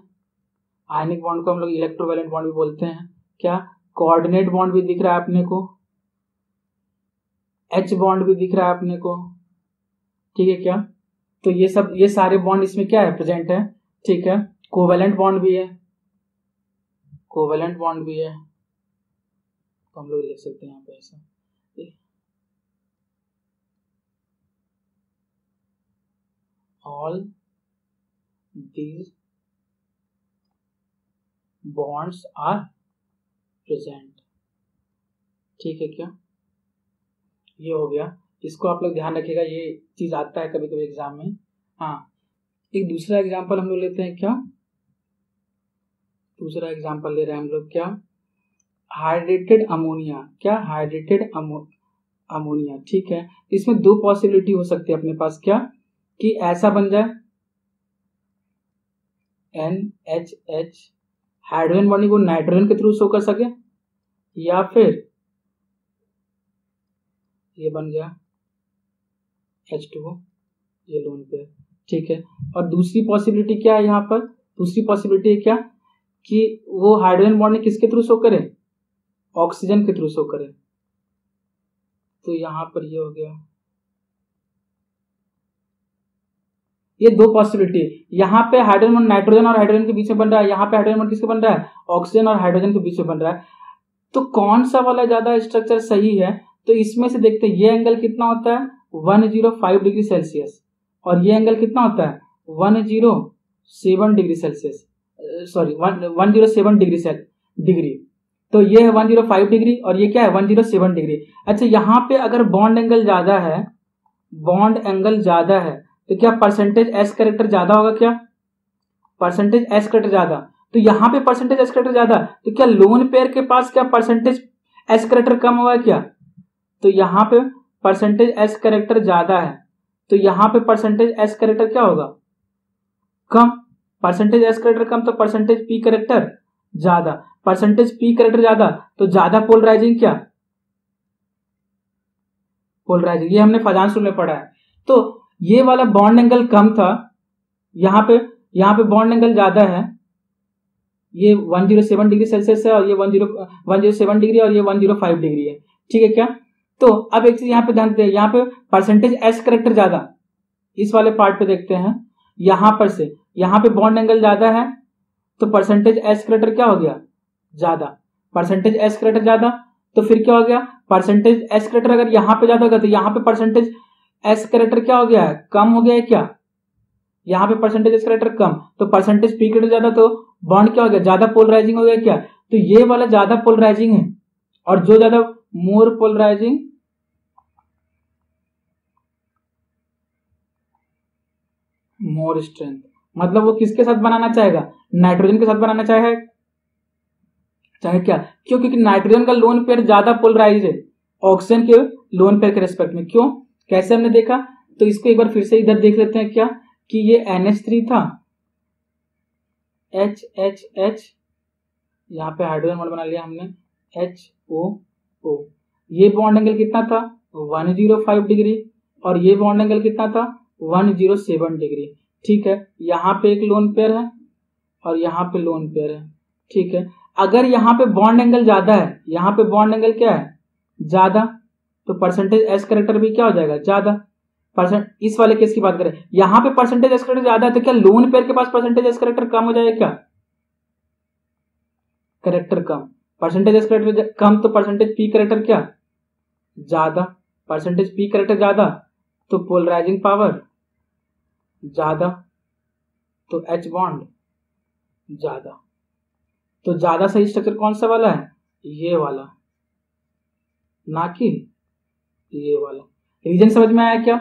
आयनिक बॉन्ड को हम लोग इलेक्ट्रोवैलेंट बॉन्ड भी बोलते हैं। क्या, कोऑर्डिनेट बॉन्ड भी दिख रहा है अपने को, H बॉन्ड भी दिख रहा है अपने को, ठीक है क्या। तो ये सारे बॉन्ड इसमें क्या है, प्रेजेंट है, ठीक है। कोवैलेंट बॉन्ड भी है, कोवैलेंट बॉन्ड भी है, तो हम लोग लिख सकते हैं यहाँ पे ऐसा, all these bonds are present, ठीक है क्या। ये हो गया, इसको आप लोग ध्यान रखिएगा, ये चीज आता है कभी कभी एग्जाम में। हाँ, एक दूसरा एग्जांपल हम लोग लेते हैं क्या, दूसरा एग्जांपल ले रहे हैं हम लोग क्या, हाइड्रेटेड अमोनिया, क्या हाइड्रेटेड अमोनिया, ठीक है। इसमें दो पॉसिबिलिटी हो सकती है अपने पास, क्या कि ऐसा बन जाए NHH, हाइड्रोजन बॉन्डिंग को नाइट्रोजन के थ्रू शो कर सके, या फिर ये बन गया H2O, ये लोन पेयर, ठीक है। और दूसरी पॉसिबिलिटी क्या है यहाँ पर, दूसरी पॉसिबिलिटी है क्या कि वो हाइड्रोजन बॉन्डिंग किसके थ्रू शो करे, ऑक्सीजन के थ्रू शो करे। तो यहाँ पर ये हो गया, ये दो पॉसिबिलिटी, यहाँ पे हाइड्रोजन बॉन्ड नाइट्रोजन और हाइड्रोजन के बीच में बन रहा है, यहाँ पे हाइड्रोजन बॉन्ड किसके बन रहा है, ऑक्सीजन और हाइड्रोजन के बीच में बन रहा है। तो कौन सा वाला ज्यादा स्ट्रक्चर सही है, तो इसमें से देखते हैं, ये एंगल कितना होता है 105 डिग्री सेल्सियस, और ये एंगल कितना होता है 107 डिग्री सेल्सियस, सॉरी 107 डिग्री। तो ये है 105 डिग्री और ये क्या है 107 डिग्री। अच्छा, यहाँ पे अगर बॉन्ड एंगल ज्यादा है, बॉन्ड एंगल ज्यादा है, तो क्या परसेंटेज एस कैरेक्टर ज्यादा होगा, क्या परसेंटेज एस कैरेक्टर ज्यादा, तो यहाँ पे परसेंटेज एस कैरेक्टर ज्यादा, तो क्या लोन पेयर के पास क्या परसेंटेज एस कैरेक्टर कम होगा क्या, तो यहाँ पे परसेंटेज एस कैरेक्टर ज्यादा है, तो यहाँ पे परसेंटेज एस कैरेक्टर क्या होगा, कम, परसेंटेज एस कैरेक्टर कम तो परसेंटेज पी कैरेक्टर ज्यादा, परसेंटेज पी कैरेक्टर ज्यादा तो ज्यादा पोलराइजिंग, क्या पोलराइजिंग, ये हमने फजांसुल में पढ़ा है। तो ये वाला बॉन्ड एंगल कम था, यहाँ पे बॉन्ड एंगल ज्यादा है, ये 107 डिग्री सेल्सियस है और ये 107 डिग्री और ये 105 डिग्री है, ठीक है क्या। तो अब एक चीज यहाँ पे ध्यान देते हैं, यहाँ पे परसेंटेज एस कैरेक्टर ज्यादा, इस वाले पार्ट पे देखते हैं, यहां पर से यहाँ पे बॉन्ड एंगल ज्यादा है तो परसेंटेज एस कैरेक्टर क्या हो गया ज्यादा, परसेंटेज एस कैरेक्टर ज्यादा, तो फिर क्या हो गया, परसेंटेज एस कैरेक्टर अगर यहाँ पे ज्यादा होगा तो यहाँ पे परसेंटेज एस कैरेक्टर क्या हो गया है, कम हो गया है क्या, यहाँ पे परसेंटेज एस कैरेक्टर कम तो परसेंटेज पी कैरेक्टर ज्यादा, तो बॉन्ड क्या हो गया ज्यादा पोलराइजिंग हो गया क्या, तो ये वाला ज्यादा पोलराइजिंग है, और जो ज्यादा मोर पोलराइजिंग मोर स्ट्रेंथ, मतलब वो किसके साथ बनाना चाहेगा, नाइट्रोजन के साथ बनाना चाहे क्या, क्यों, क्योंकि नाइट्रोजन का लोन पेयर ज्यादा पोलराइज है ऑक्सीजन के लोन पेयर के रेस्पेक्ट में, क्यों, कैसे हमने देखा, तो इसको एक बार फिर से इधर देख लेते हैं क्या कि ये NH3 था, HHH, यहाँ पे हाइड्रोजन बॉन्ड बना लिया हमने, HOO, ये बॉन्ड एंगल कितना था 105 डिग्री और ये बॉन्ड एंगल कितना था 107 डिग्री, ठीक है। यहाँ पे एक लोन पेयर है और यहाँ पे लोन पेयर है, ठीक है। अगर यहाँ पे बॉन्ड एंगल ज्यादा है, यहाँ पे बॉन्ड एंगल क्या है ज्यादा, तो परसेंटेज एस कैरेक्टर भी क्या हो जाएगा ज्यादा, परसेंट, इस वाले केस की बात करें, यहाँ पे परसेंटेज एस कैरेक्टर ज्यादा है तो क्या लोन पेयर के पास परसेंटेज एस कैरेक्टर कम हो जाएगा क्या, कैरेक्टर कम, परसेंटेज एस कैरेक्टर कम तो परसेंटेज पी कैरेक्टर क्या ज्यादा, परसेंटेज पी कैरेक्टर ज्यादा तो पोलराइजिंग पावर ज्यादा, तो एच बॉन्ड ज्यादा, तो ज्यादा सही स्ट्रक्चर कौन सा वाला है, ये वाला, ना कि ये वाला। रीजन समझ में आया क्या,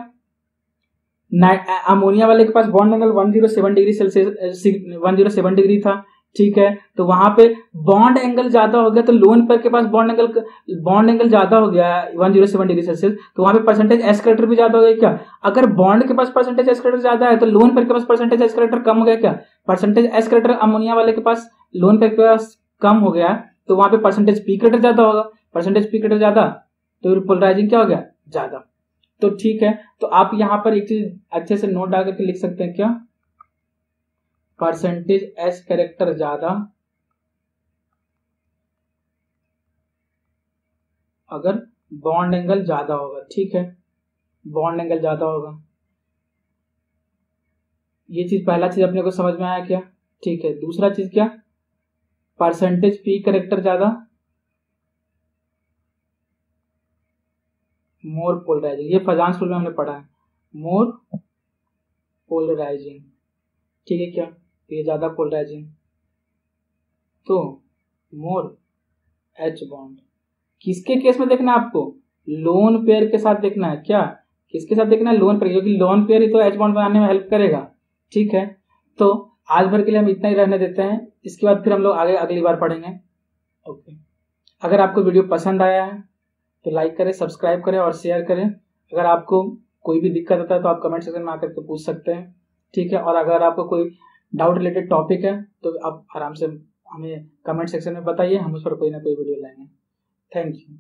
अमोनिया वाले के पास bond angle 107 degree Celsius 107 degree था, ठीक है। तो वहां पे बॉन्ड एंगल ज्यादा हो गया, तो लोन पेयर के पास बॉन्ड एंगल ज्यादा हो गया 107 डिग्री सेल्सियस, तो वहां पे परसेंटेज एस करेक्टर भी ज्यादा हो गया क्या? अगर बॉन्ड के पास परसेंटेज एस करेक्टर ज्यादा है तो लोन पेयर के पास परसेंटेज एस करेक्टर कम हो गया क्या? परसेंटेज एस करेक्टर अमोनिया वाले के पास लोन पेयर के पास कम हो गया, तो वहां पे परसेंटेज पी करेक्टर ज्यादा होगा, परसेंटेज पी करेक्टर ज्यादा तो पोलराइजिंग क्या हो गया? ज्यादा। तो ठीक है, तो आप यहां पर एक चीज अच्छे से नोट डाल करके लिख सकते हैं क्या? परसेंटेज एस कैरेक्टर ज्यादा अगर बॉन्ड एंगल ज्यादा होगा, ठीक है, बॉन्ड एंगल ज्यादा होगा। ये चीज पहला चीज अपने को समझ में आया क्या? ठीक है। दूसरा चीज क्या? परसेंटेज पी कैरेक्टर ज्यादा मोर पोलराइजिंग, ये फजान स्कूल में हमने पढ़ा है, मोर पोलराइजिंग, ठीक है क्या? ये ज्यादा पोलराइजिंग, तो मोर एच बॉन्ड। किसके केस में देखना है आपको? लोन पेयर के साथ देखना है क्या? किसके साथ देखना है? लोन पेयर, क्योंकि लोन पेयर ही तो एच बॉन्ड बनाने में हेल्प करेगा। ठीक है, तो आज भर के लिए हम इतना ही रहने देते हैं, इसके बाद फिर हम लोग आगे अगली बार पढ़ेंगे। ओके, अगर आपको वीडियो पसंद आया है तो लाइक करें, सब्सक्राइब करें और शेयर करें। अगर आपको कोई भी दिक्कत होता है तो आप कमेंट सेक्शन में आकर के पूछ सकते हैं, ठीक है। और अगर आपको कोई डाउट रिलेटेड टॉपिक है तो आप आराम से हमें कमेंट सेक्शन में बताइए, हम उस पर कोई ना कोई वीडियो लाएंगे। Thank you.